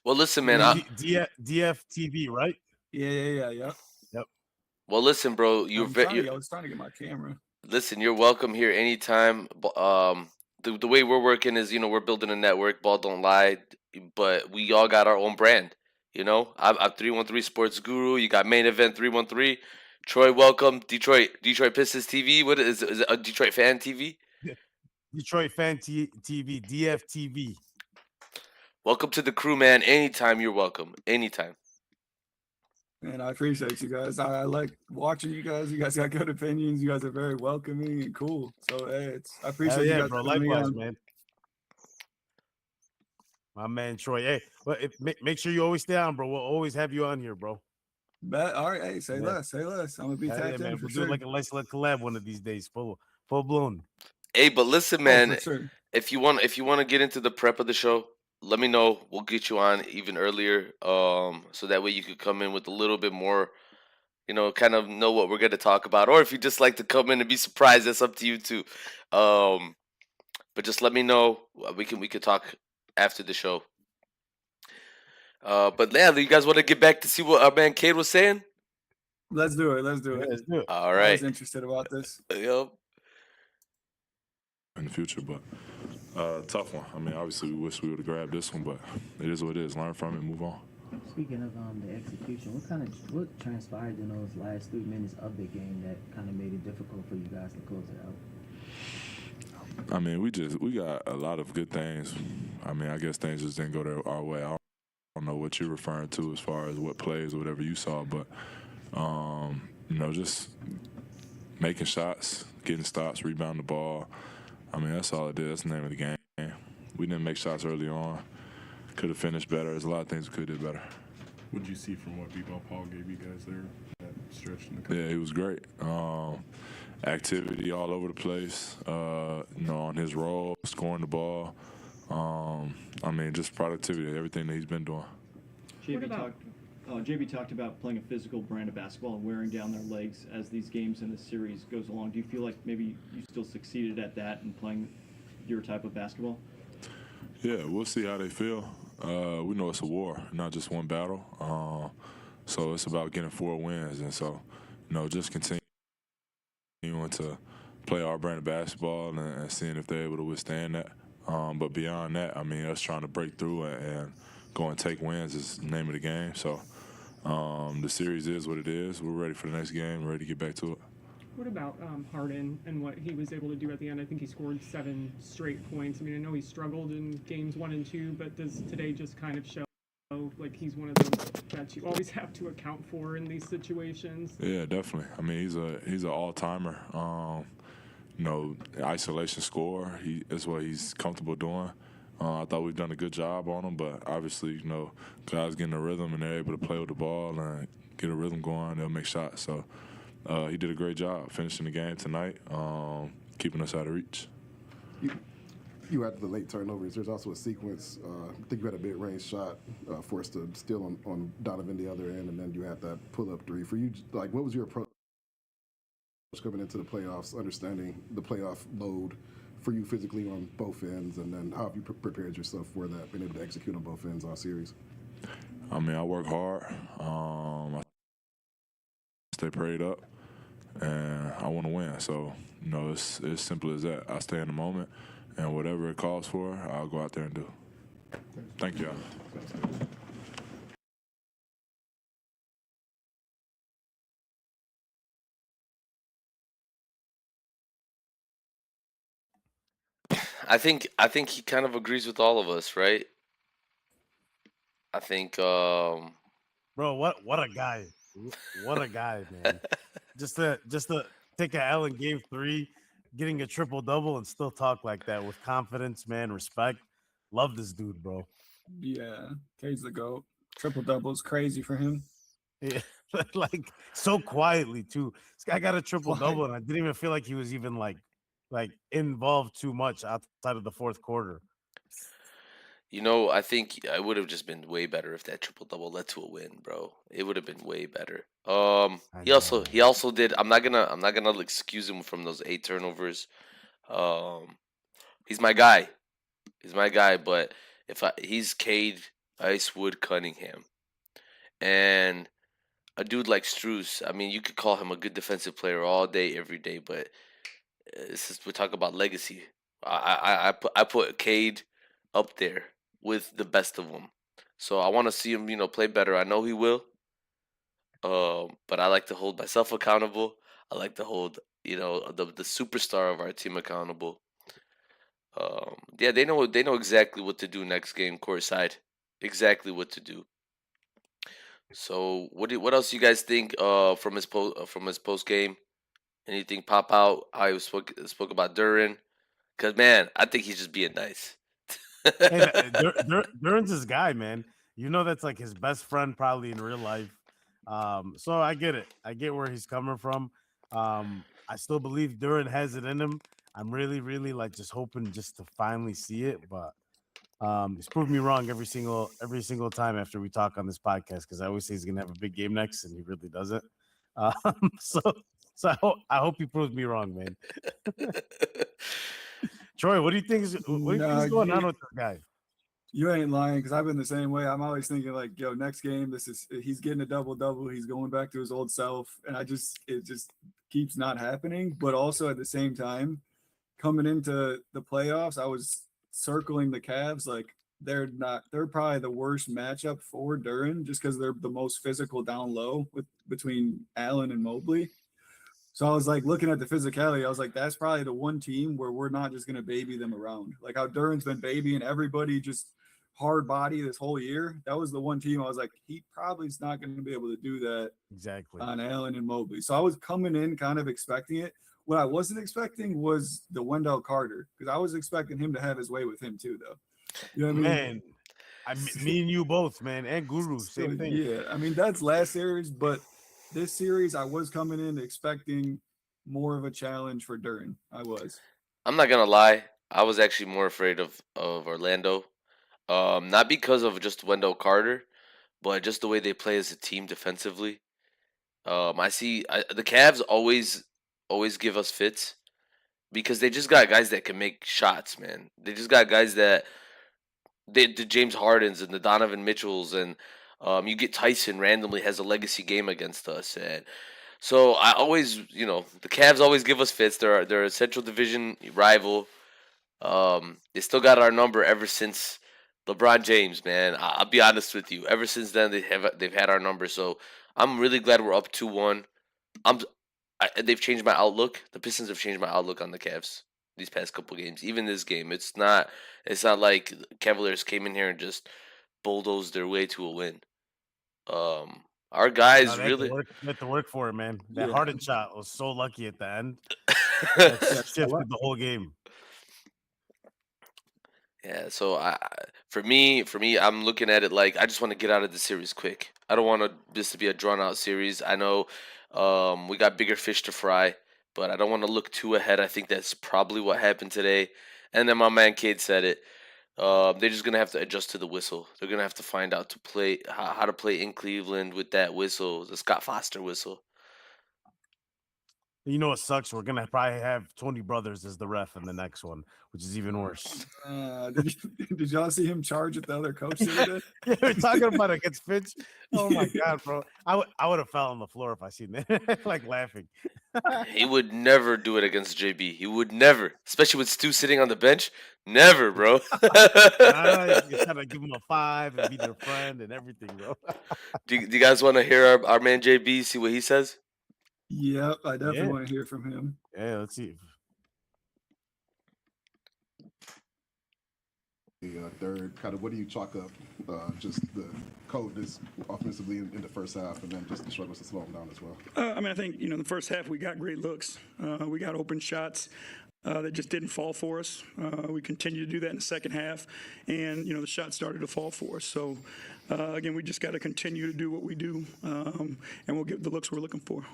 Well, listen, man. DFTV, right? Yeah. Yep. Well, listen, bro. I was trying to get my camera. Listen, you're welcome here anytime. The way we're working is, we're building a network. Ball don't lie, but we all got our own brand. I'm 313 Sports Guru. You got Main Event 313. Troy, welcome. Detroit Pistons TV. What is it a Detroit Fan TV? Detroit Fan TV, DFTV. Welcome to the crew, man. Anytime you're welcome. Anytime. Man, I appreciate you guys. I like watching you guys. You guys got good opinions. You guys are very welcoming and cool. So hey, I appreciate you guys. Bro. Likewise, man. My man Troy. Hey, but make sure you always stay on, bro. We'll always have you on here, bro. All right, hey, say less. I'm gonna be tapped in for sure. Do like a nice little collab one of these days, full blown. Hey, but listen, man. Sure. If you want to get into the prep of the show, let me know. We'll get you on even earlier, so that way you could come in with a little bit more, kind of know what we're going to talk about. Or if you just like to come in and be surprised, that's up to you too. But just let me know. We could talk after the show. But yeah, you guys want to get back to see what our man Cade was saying? Let's do it. All right. I was interested about this. Yep. In the future, but tough one. I mean, obviously we wish we would have grabbed this one, but it is what it is. Learn from it, move on. Speaking of the execution, what transpired in those last 3 minutes of the game that kind of made it difficult for you guys to close it out? I mean, we got a lot of good things. I mean, I guess things just didn't go our way. I don't know what you're referring to as far as what plays or whatever you saw, but just making shots, getting stops, rebounding the ball. I mean, that's all it did. That's the name of the game. We didn't make shots early on. Could have finished better. There's a lot of things we could have did better. What did you see from what B-Ball Paul gave you guys there? That stretch in the Yeah, he was great. Activity all over the place, on his role, scoring the ball. I mean, just productivity, everything that he's been doing. JB talked about playing a physical brand of basketball and wearing down their legs as these games in the series goes along. Do you feel like maybe you still succeeded at that and playing your type of basketball? Yeah, we'll see how they feel. We know it's a war, not just one battle. So it's about getting 4 wins. And so, just continuing to play our brand of basketball and seeing if they're able to withstand that. But beyond that, I mean, us trying to break through and go and take wins is the name of the game. So the series is what it is. We're ready for the next game. We're ready to get back to it. What about Harden and what he was able to do at the end? I think he scored 7 straight points. I mean, I know he struggled in games 1 and 2, but does today just kind of show like he's one of those that you always have to account for in these situations? Yeah, definitely. I mean, he's an all-timer. Isolation score. That's what he's comfortable doing. I thought we've done a good job on him, but obviously, guys getting a rhythm and they're able to play with the ball and get a rhythm going. They'll make shots. So he did a great job finishing the game tonight, keeping us out of reach. You had the late turnovers. There's also a sequence. I think you had a mid-range shot forced to steal on Donovan the other end, and then you had that pull-up three. For you, what was your approach coming into the playoffs, understanding the playoff load for you physically on both ends, and then how have you prepared yourself for that, being able to execute on both ends all series? I mean, I work hard. I stay prayed up, and I want to win. So, it's as simple as that. I stay in the moment, and whatever it calls for, I'll go out there and do. Thank you. I think he kind of agrees with all of us, right? I think Bro, what a guy. What a guy, man. just to take a L in game 3, getting a triple double and still talk like that with confidence, man, respect. Love this dude, bro. Yeah, Cade's the GOAT. Triple double is crazy for him. Yeah, like so quietly too. This guy got a triple double, and I didn't even feel like he was even like involved too much outside of the fourth quarter. I think I would have just been way better if that triple double led to a win, bro. It would have been way better. He also did. I'm not gonna excuse him from those 8 turnovers. He's my guy. But he's Cade, Icewood, Cunningham, and a dude like Strus. I mean, you could call him a good defensive player all day, every day, but we talk about legacy. I put Cade up there with the best of them. So I want to see him, play better. I know he will. But I like to hold myself accountable. I like to hold, the superstar of our team accountable. They know exactly what to do next game courtside. Exactly what to do. So what else you guys think from his post game? Anything pop out? How he spoke about Duran? Cause man, I think he's just being nice. Hey, Duran's his guy, man. That's like his best friend probably in real life. So I get it. I get where he's coming from. I still believe Duran has it in him. I'm really, really just hoping just to finally see it, but he's proved me wrong every single time after we talk on this podcast, because I always say he's gonna have a big game next, and he really doesn't. So I hope he proves me wrong, man. Troy, what do you think is going on with this guy? You ain't lying, because I've been the same way. I'm always thinking next game, he's getting a double. He's going back to his old self, and it just keeps not happening. But also at the same time, coming into the playoffs, I was circling the Cavs. They're probably the worst matchup for Duran, just because they're the most physical down low between Allen and Mobley. So I was looking at the physicality. I was that's probably the one team where we're not just going to baby them around. How Duran's been babying everybody just hard body this whole year. That was the one team I was he probably is not going to be able to do that exactly on Allen and Mobley. So I was coming in kind of expecting it. What I wasn't expecting was the Wendell Carter, because I was expecting him to have his way with him too, though. You know what I mean? Man, me and you both, man, and Guru, same thing. Yeah, I mean, that's last series, but this series, I was coming in expecting more of a challenge for Duran. I was. I'm not gonna lie. I was actually more afraid of Orlando, not because of just Wendell Carter, but just the way they play as a team defensively. I see the Cavs always give us fits because they just got guys that can make shots, man. They just got guys that the James Hardens and the Donovan Mitchells, and you get Tyson randomly has a legacy game against us, and so I always, the Cavs always give us fits. They're a Central Division rival. They still got our number ever since LeBron James, man. I'll be honest with you. Ever since then, they've had our number. So I'm really glad we're up 2-1. they've changed my outlook. The Pistons have changed my outlook on the Cavs these past couple games. Even this game, it's not like Cavaliers came in here and just bulldozed their way to a win. Our No, guys they had to really. work. They had to work for it, man. That Yeah. Harden shot was so lucky at the end. That shifted the whole game. Yeah, so for me, I'm looking at it like I just want to get out of the series quick. I don't want this to be a drawn out series. I know we got bigger fish to fry, but I don't want to look too ahead. I think that's probably what happened today. And then my man Cade said it. They're just gonna have to adjust to the whistle. They're gonna have to find out to play how to play in Cleveland with that whistle, the Scott Foster whistle. You know what sucks? We're gonna probably have Tony Brothers as the ref in the next one, which is even worse. Did y'all see him charge at the other coach the other day? Yeah, we're talking about it against Finch. Oh my god, bro! I would have fell on the floor if I seen that, like laughing. He would never do it against JB. He would never, especially with Stu sitting on the bench. Never, bro. You gotta give him a 5 and be their friend and everything, bro. Do you guys want to hear our man JB see what he says? Yep, I definitely Yeah. want to hear from him. Yeah, let's see. The third, kind of, what do you chalk up just the coldness offensively in the first half, and then just the struggles to slow them down as well? I mean, I think, in the first half we got great looks. We got open shots that just didn't fall for us. We continued to do that in the second half, and, the shots started to fall for us. So, again, we just got to continue to do what we do, and we'll get the looks we're looking for.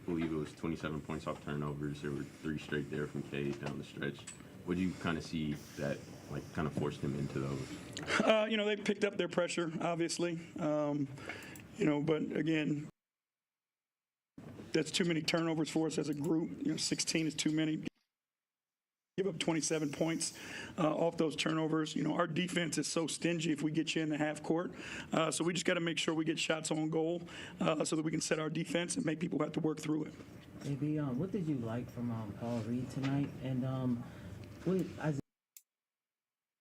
I believe it was 27 points off turnovers. There were 3 straight there from Cade down the stretch. What do you kind of see that, kind of forced him into those? They picked up their pressure, obviously. But again, that's too many turnovers for us as a group. 16 is too many. Give up 27 points off those turnovers. Our defense is so stingy if we get you in the half court. So we just got to make sure we get shots on goal so that we can set our defense and make people have to work through it. Maybe what did you like from Paul Reed tonight? And with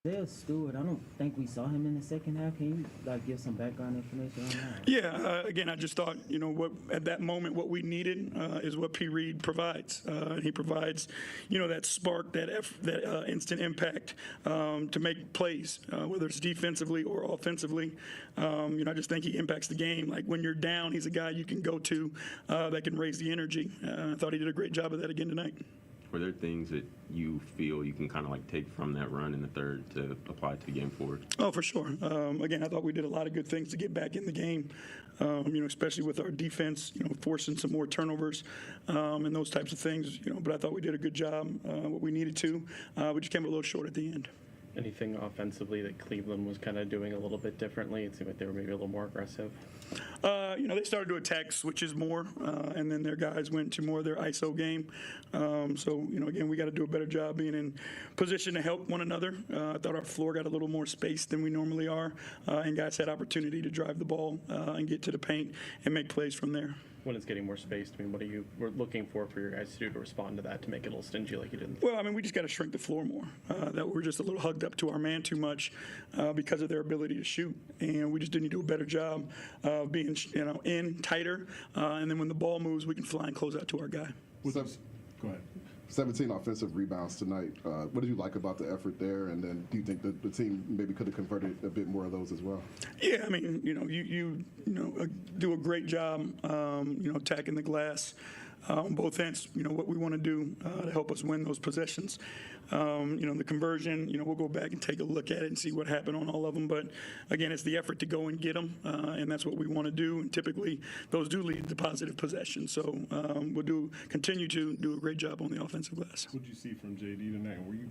Isaiah Stewart, I don't think we saw him in the second half. Can you give some background information on that? Yeah, again, I just thought, what at that moment what we needed is what P. Reed provides. He provides, that spark, that instant impact to make plays, whether it's defensively or offensively. I just think he impacts the game. Like when you're down, he's a guy you can go to that can raise the energy. I thought he did a great job of that again tonight. Were there things that you feel you can kind of take from that run in the third to apply to the game forward? Oh, for sure. Again, I thought we did a lot of good things to get back in the game, especially with our defense, forcing some more turnovers and those types of things, but I thought we did a good job, what we needed to. We just came a little short at the end. Anything offensively that Cleveland was kind of doing a little bit differently? It seemed like they were maybe a little more aggressive. They started to attack switches more, and then their guys went to more of their ISO game. So, again, we got to do a better job being in position to help one another. I thought our floor got a little more space than we normally are, and guys had opportunity to drive the ball and get to the paint and make plays from there. When it's getting more spaced, what are you looking for your guys to do to respond to that, to make it a little stingy like you did? Well, we just got to shrink the floor more. That we're just a little hugged up to our man too much because of their ability to shoot, and we just didn't do a better job of being, in tighter, and then when the ball moves, we can fly and close out to our guy. What's up? Go ahead. 17 offensive rebounds tonight. What did you like about the effort there? And then do you think that the team maybe could have converted a bit more of those as well? Yeah, you do a great job, attacking the glass on both ends. What we want to do to help us win those possessions. The conversion, we'll go back and take a look at it and see what happened on all of them. But again, it's the effort to go and get them, and that's what we want to do. And typically, those do lead to positive possessions. So we'll continue to do a great job on the offensive glass. What did you see from JD tonight? Were you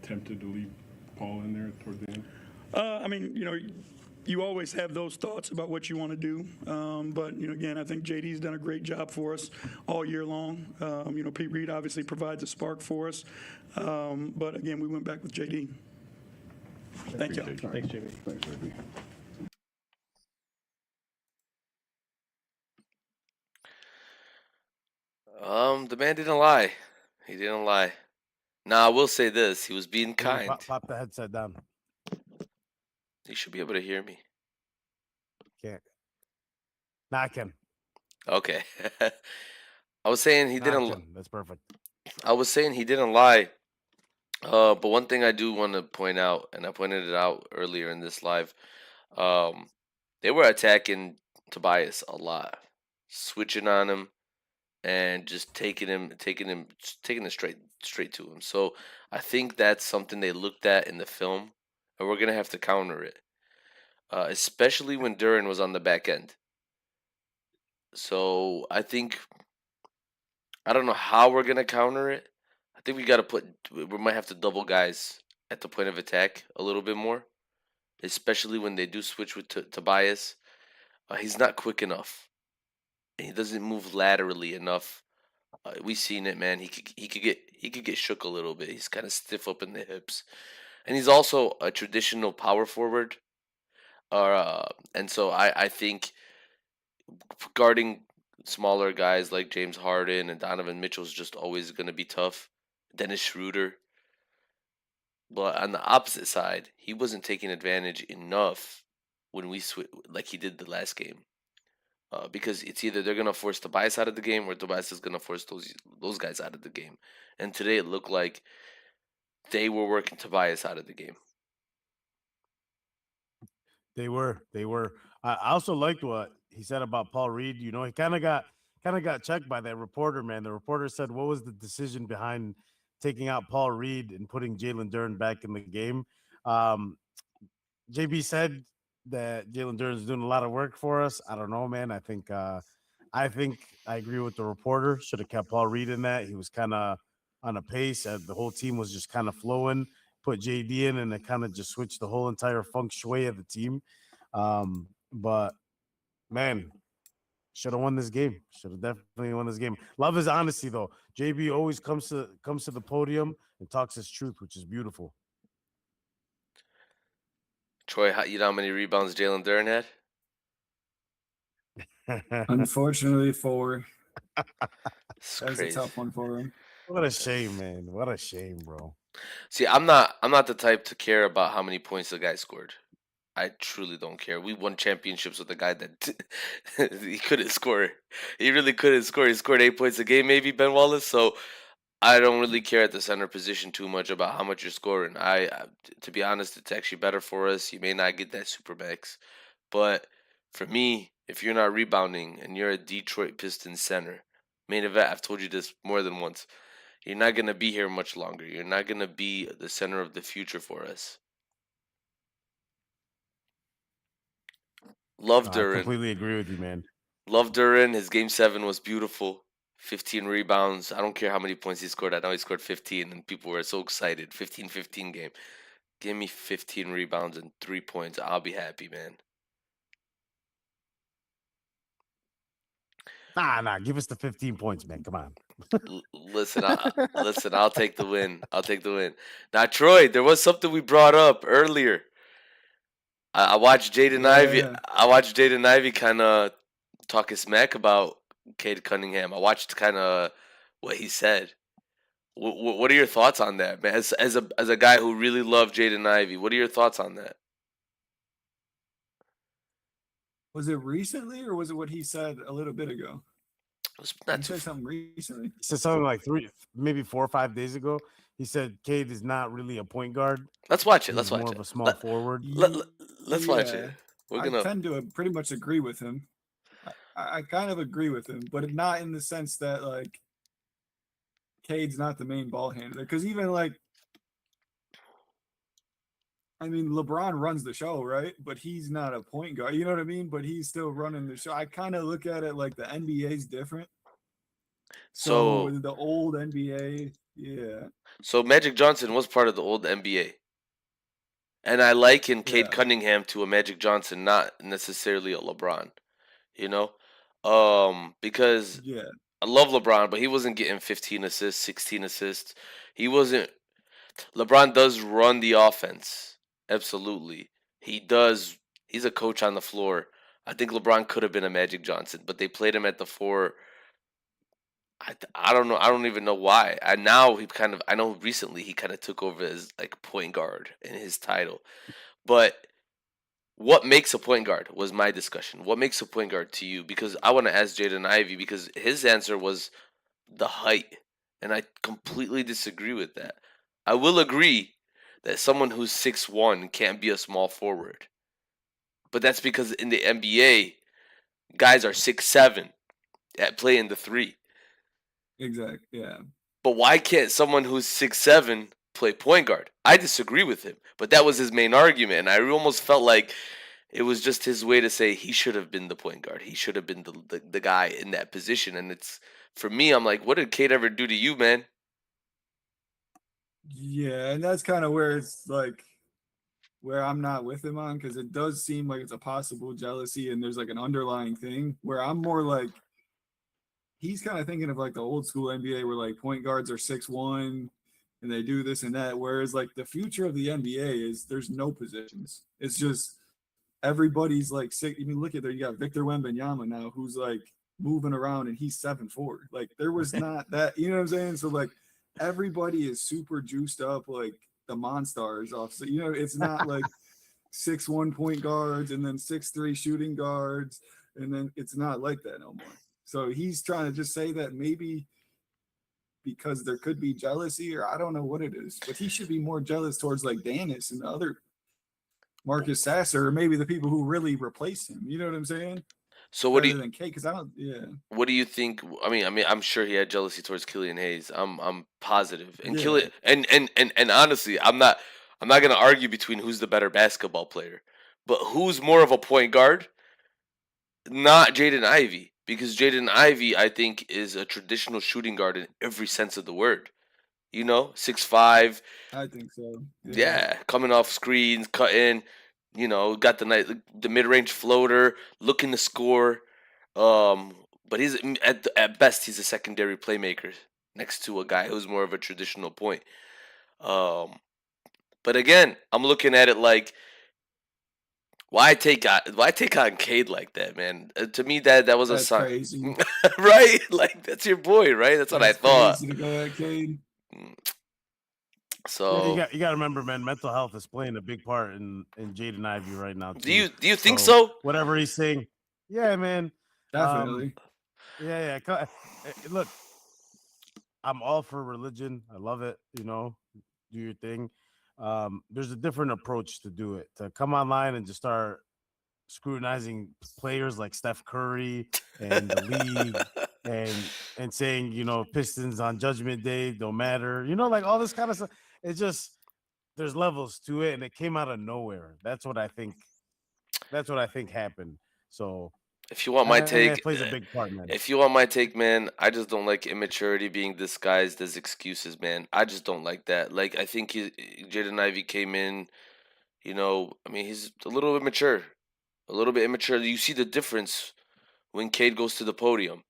tempted to leave Paul in there toward the end? You always have those thoughts about what you want to do. But, again, I think JD's done a great job for us all year long. Pete Reed obviously provides a spark for us. But, again, we went back with JD. Thank you. Thanks, Jimmy. Thanks, JB. The man didn't lie. He didn't lie. Now, I will say this. He was being kind. Pop the headset down. You should be able to hear me. Can't. Nah, I can. Okay. I was saying he didn't. Action. That's perfect. I was saying he didn't lie. But one thing I do want to point out, and I pointed it out earlier in this live, um, they were attacking Tobias a lot, switching on him, and just taking it straight to him. So I think that's something they looked at in the film, and we're gonna have to counter it, especially when Duran was on the back end. So I don't know how we're gonna counter it. I think we might have to double guys at the point of attack a little bit more, especially when they do switch with Tobias. He's not quick enough, and he doesn't move laterally enough. We seen it, man. He could get shook a little bit. He's kind of stiff up in the hips, and he's also a traditional power forward. And so I think guarding smaller guys like James Harden and Donovan Mitchell is just always going to be tough. Dennis Schroeder. But on the opposite side, he wasn't taking advantage enough when we like he did the last game. Because it's either they're gonna force Tobias out of the game or Tobias is gonna force those guys out of the game. And today it looked like they were working Tobias out of the game. They were. I also liked what he said about Paul Reed. You know, he kind of got checked by that reporter, man. The reporter said, "What was the decision behind taking out Paul Reed and putting Jalen Duren back in the game?" Um, JB said that Jalen Duren is doing a lot of work for us. I don't know, man. I think I agree with the reporter. Should have kept Paul Reed in that. He was kind of on a pace. The whole team was just kind of flowing. Put JD in, and it kind of just switched the whole entire feng shui of the team. But man, should have won this game. Should have definitely won this game. Love his honesty, though. JB always comes to the podium and talks his truth, which is beautiful. Troy, you know how many rebounds Jalen Duren had? Unfortunately, 4. It's That was a crazy. tough one for him. What a shame, man. What a shame, bro. See, I'm not the type to care about how many points the guy scored. I truly don't care. We won championships with a guy that he couldn't score. He really couldn't score. He scored 8 points a game, maybe Ben Wallace. So I don't really care at the center position too much about how much you're scoring. To be honest, it's actually better for us. You may not get that super max, but for me, if you're not rebounding and you're a Detroit Pistons center, main event, I've told you this more than once. You're not gonna be here much longer. You're not gonna be the center of the future for us. Love I Duran. completely agree with you, man. Love Duran. His game 7 was beautiful. 15 rebounds. I don't care how many points he scored. I know he scored 15, and people were so excited. 15-15 game. Give me 15 rebounds and 3 points. I'll be happy, man. Nah. Give us the 15 points, man. Come on. Listen, I'll take the win. I'll take the win. Now, Troy, there was something we brought up earlier. I watched Jaden Ivey. Yeah. I watched Jaden Ivey kind of talk his smack about Cade Cunningham. I watched kind of what he said. What are your thoughts on that, man? As a guy who really loved Jaden Ivey, what are your thoughts on that? Was it recently or was it what he said a little bit ago? It's Did he not say too. something recently? He said something like maybe 4 or 5 days ago. He said Cade is not really a point guard. Let's watch it. He's Let's watch more it. of a small forward. Let's watch it. Yeah. We're I gonna. tend to pretty much agree with him. I kind of agree with him, but not in the sense that like Cade's not the main ball handler. Because even like, I mean, LeBron runs the show, right? But he's not a point guard. You know what I mean? But he's still running the show. I kind of look at it like the NBA is different. So So the old NBA, yeah, so Magic Johnson was part of the old NBA, and I liken Cade yeah, Cunningham to a Magic Johnson, not necessarily a LeBron. You know, because yeah. I love LeBron, but he wasn't getting 15 assists, 16 assists. He wasn't. LeBron does run the offense. Absolutely. He does. He's a coach on the floor. I think LeBron could have been a Magic Johnson, but they played him at the 4. I don't know. I don't even know why. And now I know recently he kind of took over as like point guard in his title. But what makes a point guard was my discussion. What makes a point guard to you? Because I want to ask Jaden Ivey because his answer was the height, and I completely disagree with that. I will agree that someone who's 6'1" can't be a small forward, but that's because in the NBA, guys are 6'7" at playing the three. Exactly. Yeah. But why can't someone who's 6'7" play point guard? I disagree with him, but that was his main argument, and I almost felt like it was just his way to say he should have been the point guard. He should have been the guy in that position. And it's for me, I'm like, what did Cade ever do to you, man? Yeah, and that's kind of where it's like where I'm not with him on, because it does seem like it's a possible jealousy and there's like an underlying thing where I'm more like he's kind of thinking of like the old school NBA where like point guards are 6'1" and they do this and that. Whereas like the future of the NBA is there's no positions. It's just everybody's like sick. I mean, look at there, you got Victor Wembanyama now who's like moving around and he's 7'4". Like there was not that, you know what I'm saying? So like everybody is super juiced up, like the Monstars off. So you know, it's not like 6'1" point guards and then 6'3" shooting guards, and then it's not like that no more. So he's trying to just say that maybe because there could be jealousy, or I don't know what it is, but he should be more jealous towards like Danis and the other Marcus Sasser, or maybe the people who really replace him. You know what I'm saying? So what do you than Cade, because I don't. Yeah. what do you think? I mean, I'm sure he had jealousy towards Killian Hayes. I'm positive. And Yeah. Killian and honestly, I'm not gonna argue between who's the better basketball player, but who's more of a point guard? Not Jaden Ivey, because Jaden Ivey, I think, is a traditional shooting guard in every sense of the word. You know, 6'5", I think so. yeah, coming off screens, cutting, got the mid range floater, looking to score. But he's at best he's a secondary playmaker next to a guy who's more of a traditional point. Um, but again, I'm looking at it like why take on Cade like that, man? To me, that was a That's sign, crazy. right? Like that's your boy, right? That's what I That's thought. crazy to go at Cade. Yeah, So you got to remember, man. Mental health is playing a big part in Jaden Ivey right now. Too. do you think so? Whatever he's saying, yeah, man. Definitely. Yeah. Look, I'm all for religion. I love it. You know, do your thing. There's a different approach to do it. To come online and just start scrutinizing players like Steph Curry and the league, and saying, Pistons on Judgment Day don't matter. Like all this kind of stuff. It's just there's levels to it, and it came out of nowhere. That's what I think happened. So If you want my take, it plays a big part, man. if you want my take, man, I just don't like immaturity being disguised as excuses, man. I just don't like that. Like, I think Jaden Ivey came in, I mean, he's a little immature. A little bit immature. You see the difference when Cade goes to the podium.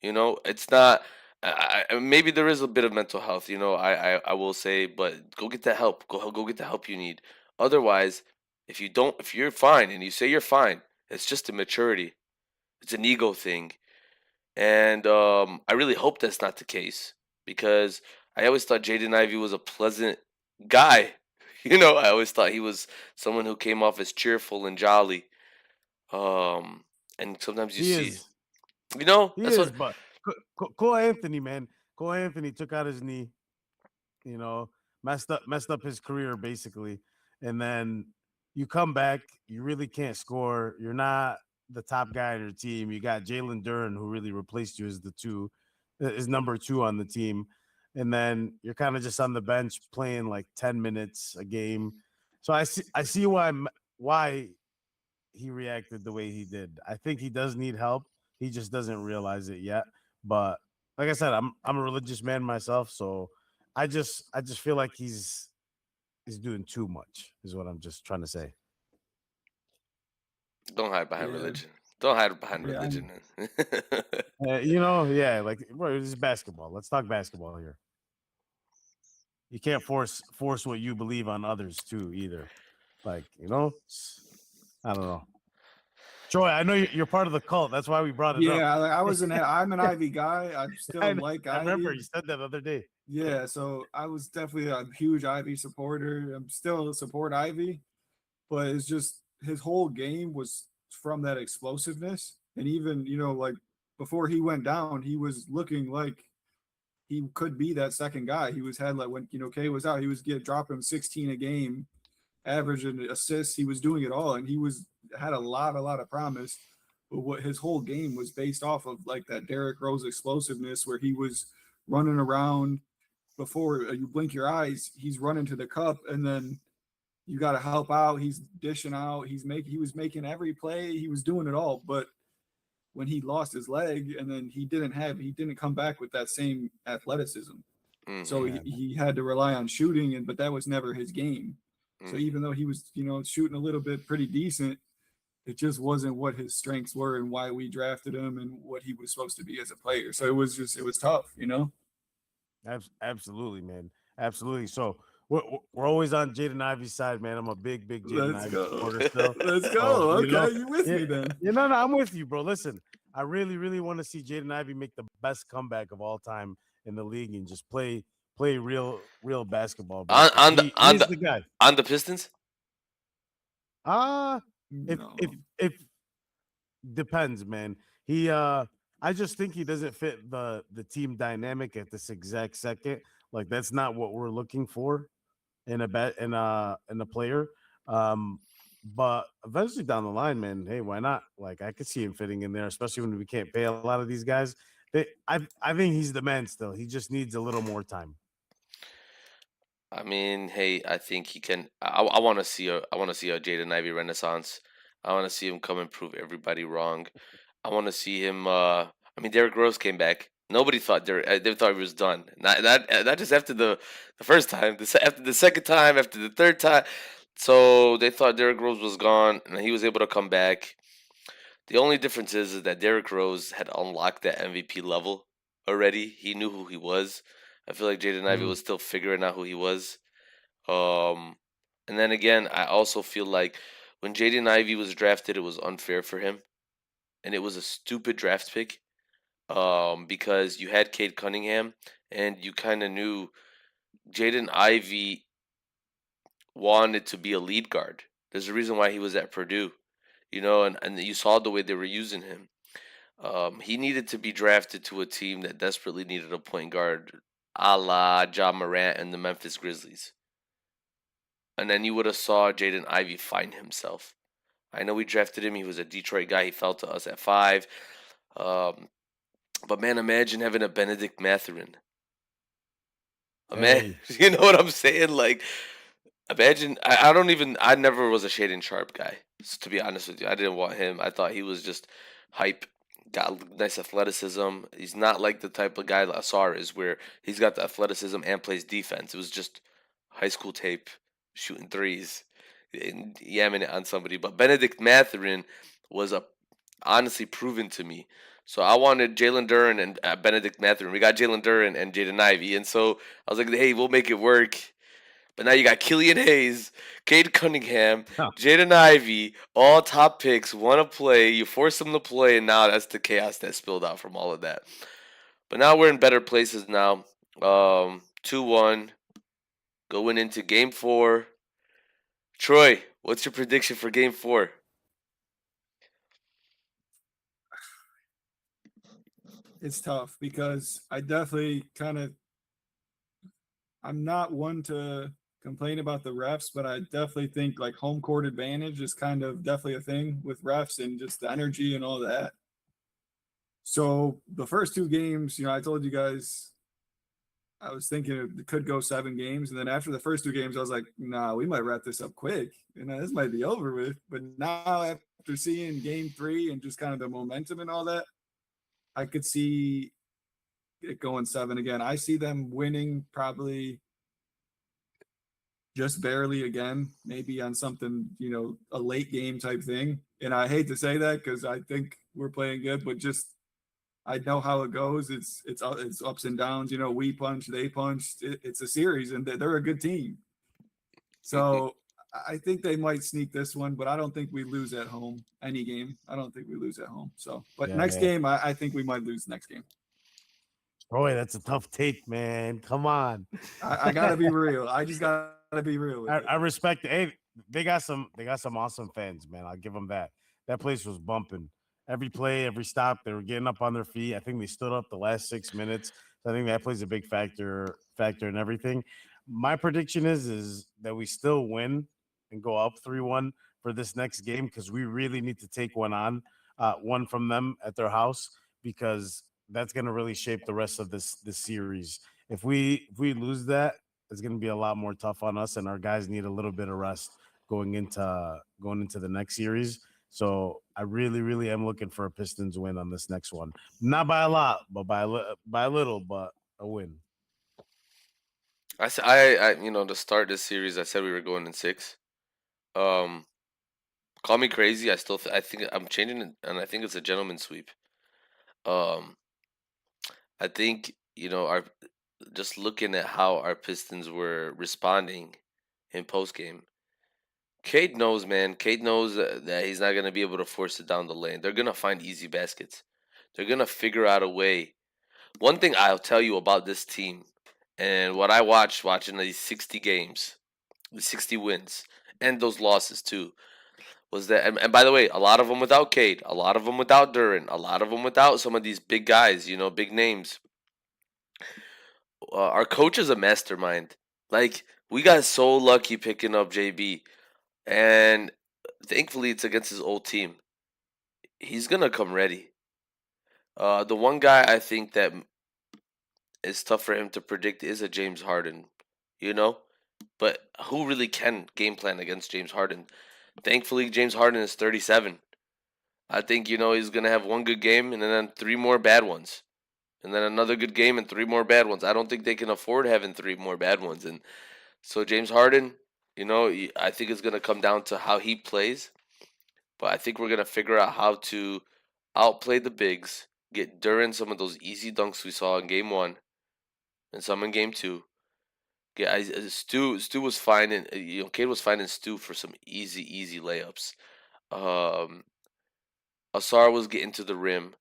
It's not. Maybe there is a bit of mental health. I will say, but go get that help. Go get the help you need. Otherwise, if you're fine and you say you're fine, it's just immaturity. It's an ego thing, and I really hope that's not the case because I always thought Jaden Ivey was a pleasant guy. I always thought he was someone who came off as cheerful and jolly. And sometimes you He see, is. He that's is, what. but Cole Anthony, man. Cole Anthony took out his knee, messed up his career basically. And then you come back, you really can't score. You're not the top guy on your team. You got Jalen Duren, who really replaced you as is number 2 on the team. And then you're kind of just on the bench playing like 10 minutes a game. So I see why he reacted the way he did. I think he does need help. He just doesn't realize it yet. But like I said, I'm a religious man myself, so I just feel like he's doing too much, is what I'm just trying to say. Don't hide behind Yeah. religion. Don't hide behind Yeah, religion, man. Like bro, this is basketball. Let's talk basketball here. You can't force what you believe on others too, either. Like, I don't know. Troy, I know you're part of the cult. That's why we brought it up. Yeah, like I'm an Ivy guy. I still like I remember Ivy. you said that the other day. Yeah, so I was definitely a huge Ivy supporter. I'm still support Ivy, but it's just his whole game was from that explosiveness. And even, like before he went down, he was looking like he could be that second guy. He had like when Cade was out, he was dropping 16 a game, average and assists. He was doing it all, and he had a lot of promise. But what his whole game was based off of, like that Derrick Rose explosiveness, where he was running around before you blink your eyes, he's running to the cup, and then you got to help out. He's dishing out. He was making every play. He was doing it all. But when he lost his leg, and then he didn't come back with that same athleticism. Mm-hmm. So he had to rely on shooting, but that was never his game. So even though he was, shooting a little bit pretty decent, it just wasn't what his strengths were and why we drafted him and what he was supposed to be as a player. So it was tough, Absolutely, man. Absolutely. So we're always on Jaden Ivey's side, man. I'm a big Jaden Ivey supporter still. Let's go. Okay, you with me then? No, I'm with you, bro. Listen, I really want to see Jaden Ivey make the best comeback of all time in the league and just play real basketball. Bro. On the guy. On the Pistons? If depends, man. I just think he doesn't fit the team dynamic at this exact second. Like that's not what we're looking for in a player. But eventually down the line, man, hey, why not? Like I could see him fitting in there, especially when we can't pay a lot of these guys. I think he's the man still. He just needs a little more time. I mean, hey, I think he can. I want to see a Jaden Ivey renaissance. I want to see him come and prove everybody wrong. I want to see him. I mean, Derrick Rose came back. Nobody thought they thought he was done. Not just after the first time. After the second time, after the third time. So they thought Derrick Rose was gone, and he was able to come back. The only difference is that Derrick Rose had unlocked that MVP level already. He knew who he was. I feel like Jaden Ivey was still figuring out who he was. And then again, I also feel like when Jaden Ivey was drafted, it was unfair for him. And it was a stupid draft pick. Because you had Cade Cunningham, and you kind of knew Jaden Ivey wanted to be a lead guard. There's a reason why he was at Purdue, and you saw the way they were using him. He needed to be drafted to a team that desperately needed a point guard, a la Ja Morant and the Memphis Grizzlies. And then you would have saw Jaden Ivey find himself. I know we drafted him. He was a Detroit guy. He fell to us at 5. But man, imagine having a Benedict Mathurin. Man, you know what I'm saying? Like, imagine. I never was a Shaden Sharp guy. So to be honest with you, I didn't want him. I thought he was just hype. Got nice athleticism. He's not like the type of guy that Asar is, where he's got the athleticism and plays defense. It was just high school tape, shooting threes, and yamming it on somebody. But Benedict Mathurin was honestly proven to me. So I wanted Jalen Duren and Benedict Mathurin. We got Jalen Duren and Jaden Ivey. And so I was like, hey, we'll make it work. But now you got Killian Hayes, Cade Cunningham, Jaden Ivey, all top picks, want to play. You force them to play, and now that's the chaos that spilled out from all of that. But now we're in better places now. 2-1, going into Game 4. Troy, what's your prediction for Game 4? It's tough because I definitely I'm not one to complain about the refs, but I definitely think like home court advantage is kind of definitely a thing with refs and just the energy and all that. So the first 2 games, I told you guys, I was thinking it could go 7 games. And then after the first 2 games, I was like, nah, we might wrap this up quick. This might be over with. But now after seeing Game 3 and just kind of the momentum and all that, I could see it going 7 again. I see them winning probably just barely again, maybe on something, a late game type thing. And I hate to say that because I think we're playing good, but just I know how it goes. It's ups and downs. We punch, they punch. It's a series, and they're a good team. So I think they might sneak this one, but I don't think we lose at home. Any game, I don't think we lose at home. So, but next game, I think we might lose next game. Boy, that's a tough take, man. Come on. I gotta be real. I just gotta be real. I respect it. Hey, they got some awesome fans, man. I'll give them that. That place was bumping. every play, every stop. They were getting up on their feet. I think they stood up the last 6 minutes. So I think that plays a big factor in everything. My prediction is that we still win and go up 3-1 for this next game because we really need to take one from them at their house because that's going to really shape the rest of this series. If we lose that, it's going to be a lot more tough on us, and our guys need a little bit of rest going into the next series. So I really, really am looking for a Pistons win on this next one. Not by a lot, but by a little, but a win. To start this series, I said we were going in six. Um, Call me crazy. I think I'm changing it, and I think it's a gentleman's sweep. Um, I think our just looking at how our Pistons were responding in postgame. Cade knows, man. Cade knows that he's not gonna be able to force it down the lane. They're gonna find easy baskets. They're gonna figure out a way. One thing I'll tell you about this team, and what I watching these 60 games, the 60 wins, and those losses too, was that. And by the way, a lot of them without Cade, a lot of them without Duran, a lot of them without some of these big guys, big names. Our coach is a mastermind. Like we got so lucky picking up JB, and thankfully it's against his old team. He's gonna come ready. The one guy I think that is tough for him to predict is a James Harden, you know. But who really can game plan against James Harden? Thankfully, James Harden is 37. I think he's gonna have one good game and then three more bad ones, and then another good game and three more bad ones. I don't think they can afford having three more bad ones, and so James Harden, I think it's gonna come down to how he plays. But I think we're gonna figure out how to outplay the bigs, get Duran some of those easy dunks we saw in game one, and some in game two. Yeah, Stu was finding Cade was finding Stu for some easy layups. Um, Asar was getting to the rim,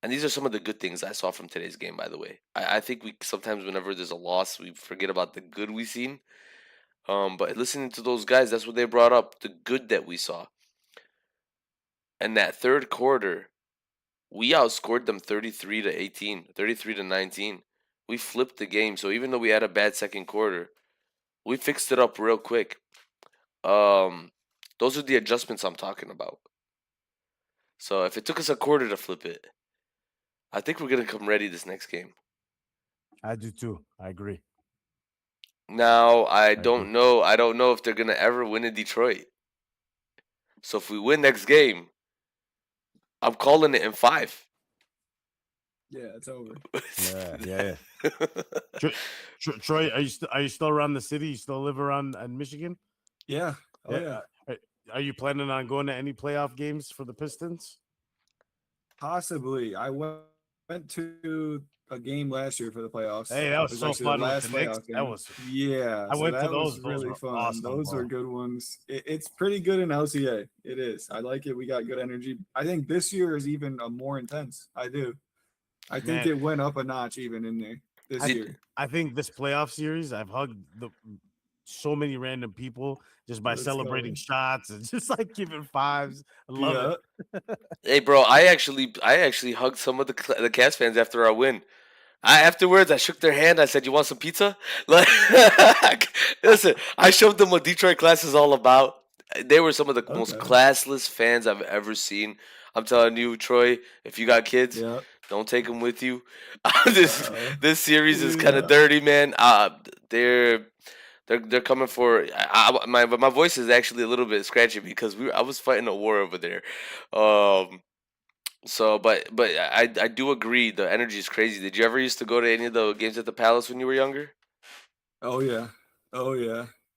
and these are some of the good things I saw from today's game. By the way, I think we sometimes whenever there's a loss, we forget about the good we seen. But listening to those guys, that's what they brought up, the good that we saw. And that third quarter, we outscored them 33 to 18, 33 to 19. We flipped the game. So even though we had a bad second quarter, we fixed it up real quick. Those are the adjustments I'm talking about. So if it took us a quarter to flip it, I think we're gonna come ready this next game. I do too. I agree. Now I don't know. I don't know if they're gonna ever win in Detroit. So if we win next game, I'm calling it in 5. Yeah, it's over. Yeah. Troy, are you still around the city? You still live around in Michigan? Yeah. Oh yeah. Are you planning on going to any playoff games for the Pistons? Possibly. I went to a game last year for the playoffs. Hey, that was so fun with the Knicks. Game. That was I went to those. Was really those fun. Awesome, those are good ones. It's pretty good in LCA. It is. I like it. We got good energy. I think this year is even more intense. I do. I think it went up a notch even in there this year. I think this playoff series, I've hugged so many random people just by celebrating shots and just like giving fives. I love it. Hey, bro, I actually hugged some of the Cavs fans after our win. Afterwards, I shook their hand. I said, "You want some pizza?" Like, listen, I showed them what Detroit class is all about. They were some of the most classless fans I've ever seen. I'm telling you, Troy, if you got kids, don't take them with you. This series is kind of dirty, man. They're coming for my voice is actually a little bit scratchy because I was fighting a war over there. So, but I do agree the energy is crazy. Did you ever used to go to any of the games at the Palace when you were younger? Oh yeah.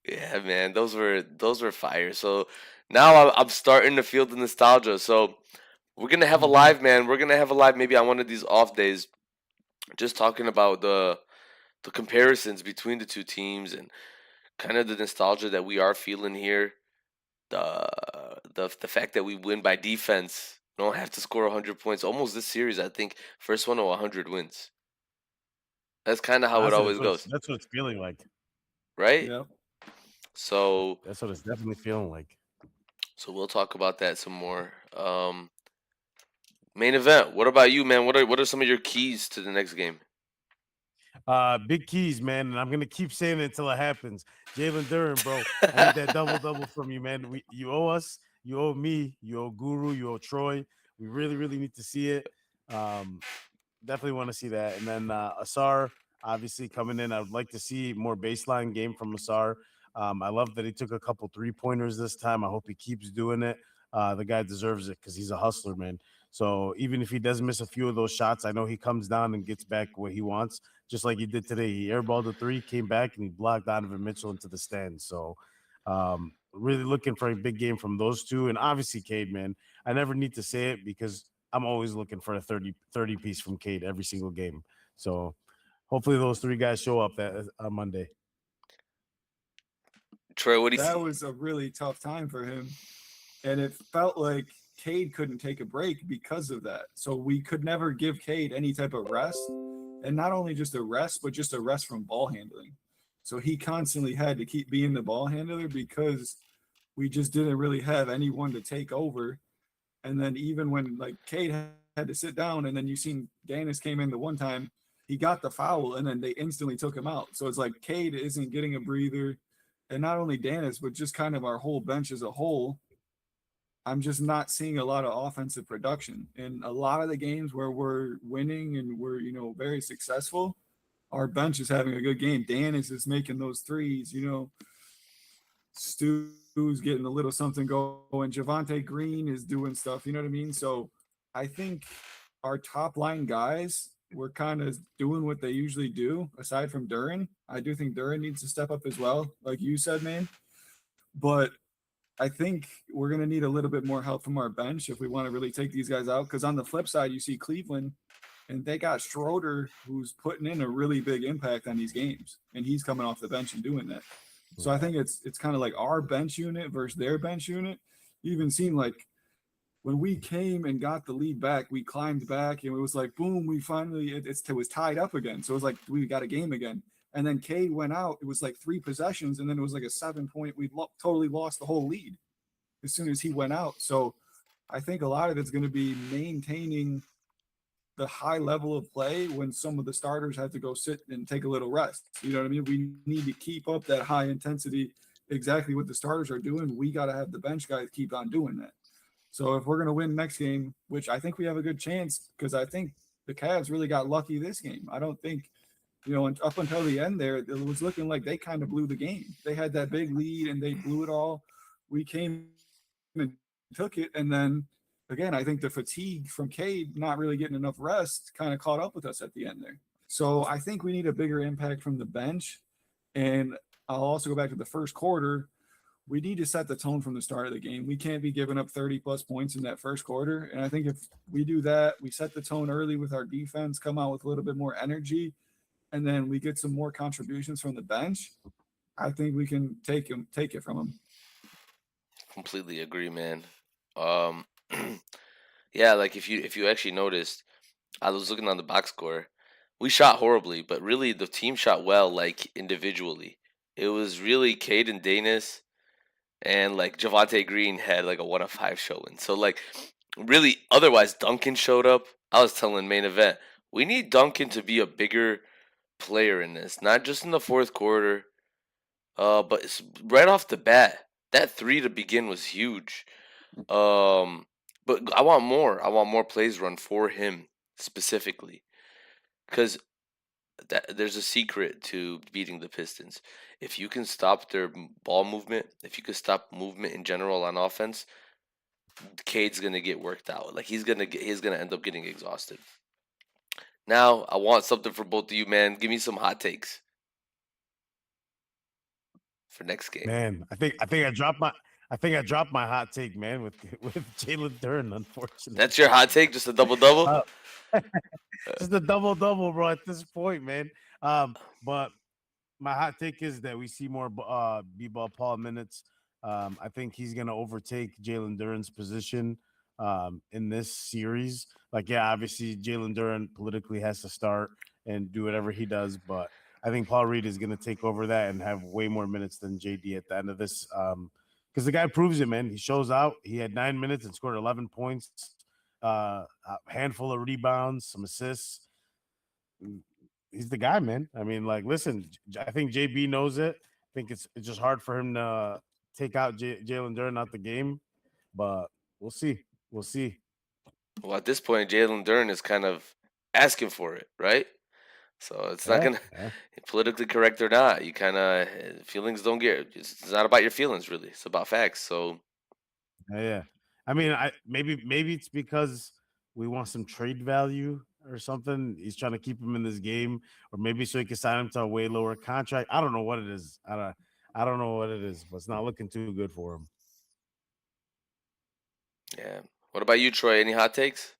Yeah, man, those were fire. So now I'm starting to feel the nostalgia. So we're gonna have a live, man. We're gonna have a live maybe on one of these off days, just talking about the comparisons between the two teams and kind of the nostalgia that we are feeling here. The fact that we win by defense. Don't have to score 100 points. Almost this series, I think, first one to 100 wins. That's kind of how it always goes. That's what it's feeling like. Right? Yeah. So that's what it's definitely feeling like. So we'll talk about that some more. Main event. What about you, man? What are some of your keys to the next game? Big keys, man, and I'm gonna keep saying it until it happens. Jalen Duren, bro, I need that double from you, man. You owe us, you owe me, you owe Guru, you owe Troy. We really need to see it. Um, Definitely want to see that. And then Asar, obviously coming in, I would like to see more baseline game from Asar. I love that he took a couple 3-pointers this time. I hope he keeps doing it. The guy deserves it because he's a hustler, man. So even if he does miss a few of those shots, I know he comes down and gets back what he wants, just like he did today. He airballed a 3, came back, and he blocked Donovan Mitchell into the stands. So really looking for a big game from those two. And obviously, Cade, man, I never need to say it because I'm always looking for a 30 piece from Cade every single game. So hopefully those 3 guys show up that on Monday. Troy, what do you That see? was a really tough time for him. And it felt like Cade couldn't take a break because of that. So we could never give Cade any type of rest. And not only just a rest, but just a rest from ball handling. So he constantly had to keep being the ball handler because we just didn't really have anyone to take over. And then even when like Cade had to sit down, and then you seen Danis came in the one time, he got the foul, and then they instantly took him out. So it's like Cade isn't getting a breather, and not only Danis, but just kind of our whole bench as a whole. I'm just not seeing a lot of offensive production. In a lot of the games where we're winning and we're very successful, our bench is having a good game. Danis is making those threes. Stu's getting a little something going. Javante Green is doing stuff. You know what I mean? So I think our top line guys were kind of doing what they usually do, aside from Duren. I do think Duren needs to step up as well, like you said, man. But I think we're going to need a little bit more help from our bench if we want to really take these guys out. Because on the flip side, you see Cleveland, and they got Schroeder, who's putting in a really big impact on these games, and he's coming off the bench and doing that. So I think it's kind of like our bench unit versus their bench unit. You even seen like when we came and got the lead back, we climbed back, and it was like boom, we finally it was tied up again. So it was like we got a game again. And then Cade went out. It was like 3 possessions, and then it was like a 7-point. We totally lost the whole lead as soon as he went out. So I think a lot of it's going to be maintaining the high level of play when some of the starters have to go sit and take a little rest. You know what I mean? We need to keep up that high intensity, exactly what the starters are doing. We got to have the bench guys keep on doing that. So if we're going to win next game, which I think we have a good chance, because I think the Cavs really got lucky this game. I don't think, up until the end there, it was looking like they kind of blew the game. They had that big lead and they blew it all. We came and took it, and then again, I think the fatigue from Cade not really getting enough rest kind of caught up with us at the end there. So I think we need a bigger impact from the bench. And I'll also go back to the first quarter. We need to set the tone from the start of the game. We can't be giving up 30-plus points in that first quarter. And I think if we do that, we set the tone early with our defense, come out with a little bit more energy, and then we get some more contributions from the bench, I think we can take it from them. Completely agree, man. Yeah, like if you actually noticed, I was looking on the box score. We shot horribly, but really the team shot well, like individually. It was really Cade and Danis, and like Javante Green had like a 1 of 5 showing. So like really, otherwise Duncan showed up. I was telling main event, we need Duncan to be a bigger player in this, not just in the fourth quarter. But it's right off the bat, that 3 to begin was huge. But I want more. I want more plays run for him specifically, because there's a secret to beating the Pistons. If you can stop their ball movement, if you can stop movement in general on offense, Cade's gonna get worked out. Like he's gonna end up getting exhausted. Now I want something for both of you, man. Give me some hot takes for next game. Man, I think I dropped my hot take, man, with Jalen Duren, unfortunately. That's your hot take, just a double. Just a double, bro, at this point, man. But my hot take is that we see more B-ball Paul minutes. I think he's gonna overtake Jalen Duren's position in this series. Like, yeah, obviously Jalen Duren politically has to start and do whatever he does, but I think Paul Reed is gonna take over that and have way more minutes than JD at the end of this. Because the guy proves it, man. He shows out. He had 9 minutes and scored 11 points. a handful of rebounds, some assists. He's the guy, man. I mean, like, listen, I think JB knows it. I think it's just hard for him to take out Jalen Duren out the game, but we'll see. We'll see. Well, at this point, Jalen Duren is kind of asking for it, right? So it's not gonna Yeah. politically correct or not. You kind of feelings don't get. It's not about your feelings, really. It's about facts. So Yeah. I mean, maybe it's because we want some trade value or something. He's trying to keep him in this game, or maybe so he can sign him to a way lower contract. I don't know what it is. I don't know what it is, but it's not looking too good for him. yeah. What about you, Troy? Any hot takes?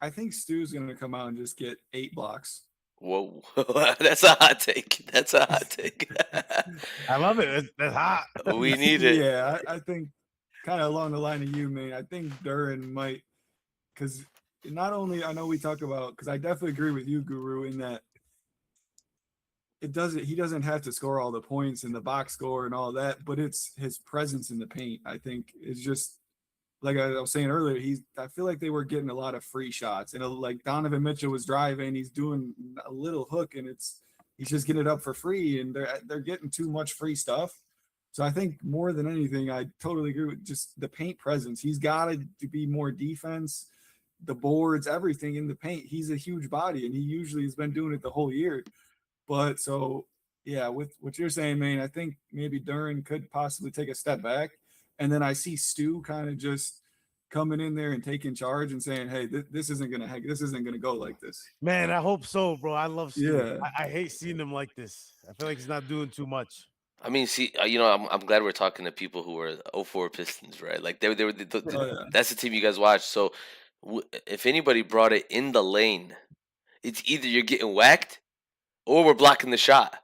I think Stu's going to come out and just get 8 blocks. Whoa, that's a hot take. That's a hot take. I love it. That's hot. We need it. Yeah, I think kind of along the line of you, man. I think Duren might, because not only I know we talk about, because I definitely agree with you, Guru, in that he doesn't have to score all the points and the box score and all that, but it's his presence in the paint. I think is just like I was saying earlier. I feel like they were getting a lot of free shots, and like Donovan Mitchell was driving, he's doing a little hook, and he's just getting it up for free, and they're getting too much free stuff. So I think more than anything, I totally agree with just the paint presence. He's got to be more defense, the boards, everything in the paint. He's a huge body, and he usually has been doing it the whole year. But so, yeah, with what you're saying, man, I think maybe Duren could possibly take a step back. And then I see Stu kind of just coming in there and taking charge and saying, hey, this isn't gonna go like this. Man, I hope so, bro. I love Stu. Yeah. I hate seeing him like this. I feel like he's not doing too much. I mean, see, I'm glad we're talking to people who are 04 Pistons, right? Like they were that's the team you guys watch. So if anybody brought it in the lane, it's either you're getting whacked or we're blocking the shot.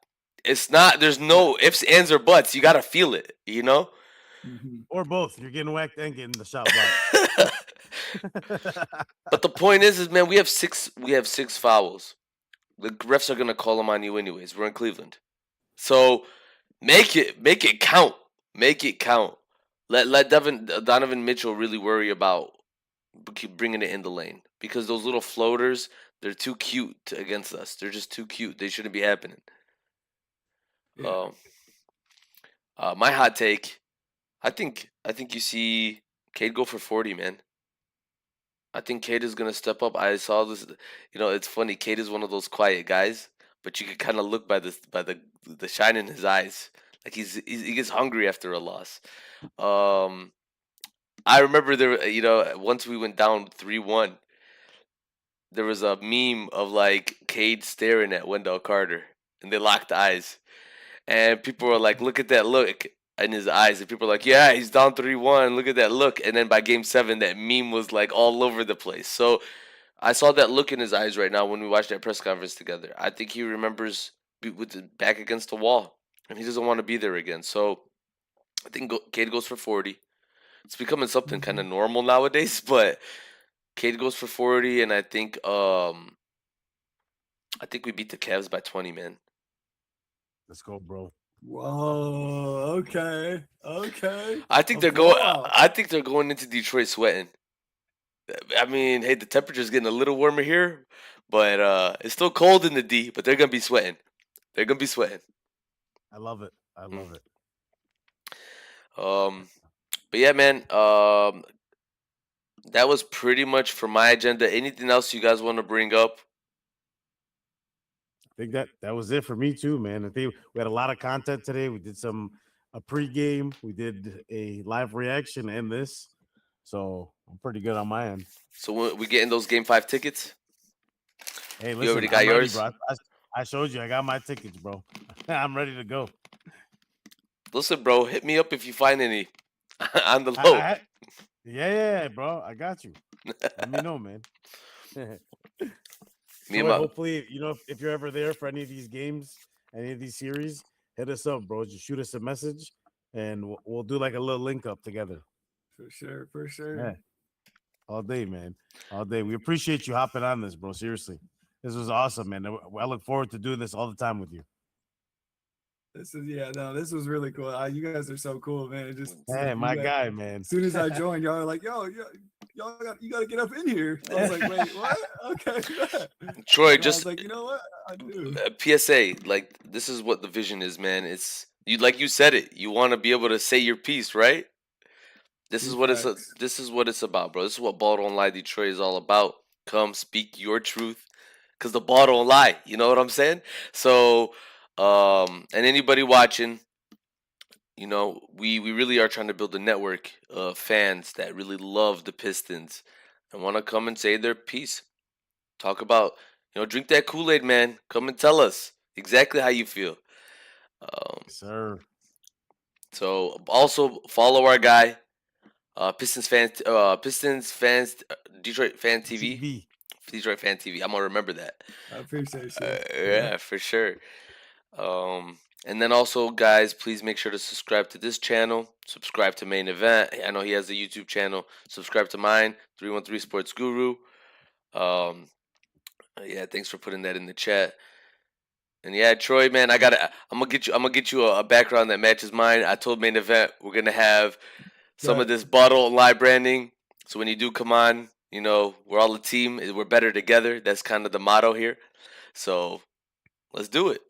It's not. There's no ifs, ands, or buts. You gotta feel it, Mm-hmm. Or both. You're getting whacked and getting the shot blocked. But the point is, man, we have six fouls. The refs are gonna call them on you anyways. We're in Cleveland, so make it count. Make it count. Let Donovan Mitchell really worry about bringing it in the lane, because those little floaters, they're too cute against us. They're just too cute. They shouldn't be happening. Yeah. My hot take. I think you see Cade go for 40, man. I think Cade is gonna step up. I saw this. It's funny. Cade is one of those quiet guys, but you can kind of look by the shine in his eyes. Like he gets hungry after a loss. I remember once we went down 3-1, there was a meme of like Cade staring at Wendell Carter, and they locked eyes, and people were like, "Look at that look in his eyes," and people were like, "Yeah, he's down 3-1. Look at that look." And then by Game 7, that meme was like all over the place. So I saw that look in his eyes right now when we watched that press conference together. I think he remembers with the back against the wall, and he doesn't want to be there again. So I think Cade goes for 40. It's becoming something kind of normal nowadays, but Cade goes for 40, and I think we beat the Cavs by 20, man. Let's go, bro. Whoa. Okay. I think they're going into Detroit sweating. I mean, hey, the temperature's getting a little warmer here, but it's still cold in the D. But they're gonna be sweating. They're gonna be sweating. I love it. I love it. But yeah, man. That was pretty much for my agenda. Anything else you guys want to bring up? I think that was it for me too, man. I think we had a lot of content today. We did a pregame, we did a live reaction, and this, so I'm pretty good on my end. So we getting those Game 5 tickets? Hey, listen, you already got yours, bro. I showed you. I got my tickets, bro. I'm ready to go. Listen, bro, hit me up if you find any on the low. Yeah, bro. I got you. Let me know, man. Hopefully, if you're ever there for any of these games, any of these series, hit us up, bro. Just shoot us a message, and we'll do like a little link up together. For sure. Yeah. All day, man. All day. We appreciate you hopping on this, bro. Seriously. This was awesome, man. I look forward to doing this all the time with you. This was really cool. You guys are so cool, man. It just Hey, my guy, man. As soon as I joined, y'all are like, "Yo, you got to get up in here." I was like, "Wait, what?" Okay. Troy, And I just was like, you know what? I do. PSA, like this is what the vision is, man. It's you, like you said it. You want to be able to say your piece, right? This is what this is what it's about, bro. This is what Ball Don't Lie Detroit is all about. Come speak your truth, cause the ball don't lie. You know what I'm saying? So, and anybody watching, you know, we really are trying to build a network of fans that really love the Pistons and want to come and say their piece. Talk about, you know, drink that Kool-Aid, man. Come and tell us exactly how you feel. Sir. So also follow our guy, Pistons fans, Detroit fan TV. Detroit fan TV. I'm gonna remember that. I appreciate you. Yeah, for sure. And then also, guys, please make sure to subscribe to this channel. Subscribe to Main Event. I know he has a YouTube channel. Subscribe to mine, 313 Sports Guru. Yeah, thanks for putting that in the chat. And yeah, Troy, man, I'm gonna get you a background that matches mine. I told Main Event we're gonna have some of this bottle and live branding. So when you do come on, you know, we're all a team. We're better together. That's kind of the motto here. So let's do it.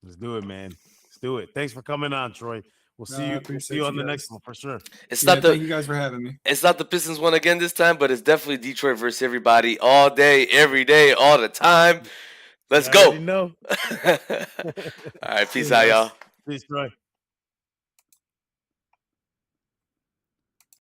Let's do it, man. Let's do it. Thanks for coming on, Troy. We'll see you. We'll see you on the next one for sure. It's not the thank you guys for having me. It's not the Pistons one again this time, but it's definitely Detroit versus everybody all day, every day, all the time. Let's go. No. All right, peace out, y'all. Peace, Troy.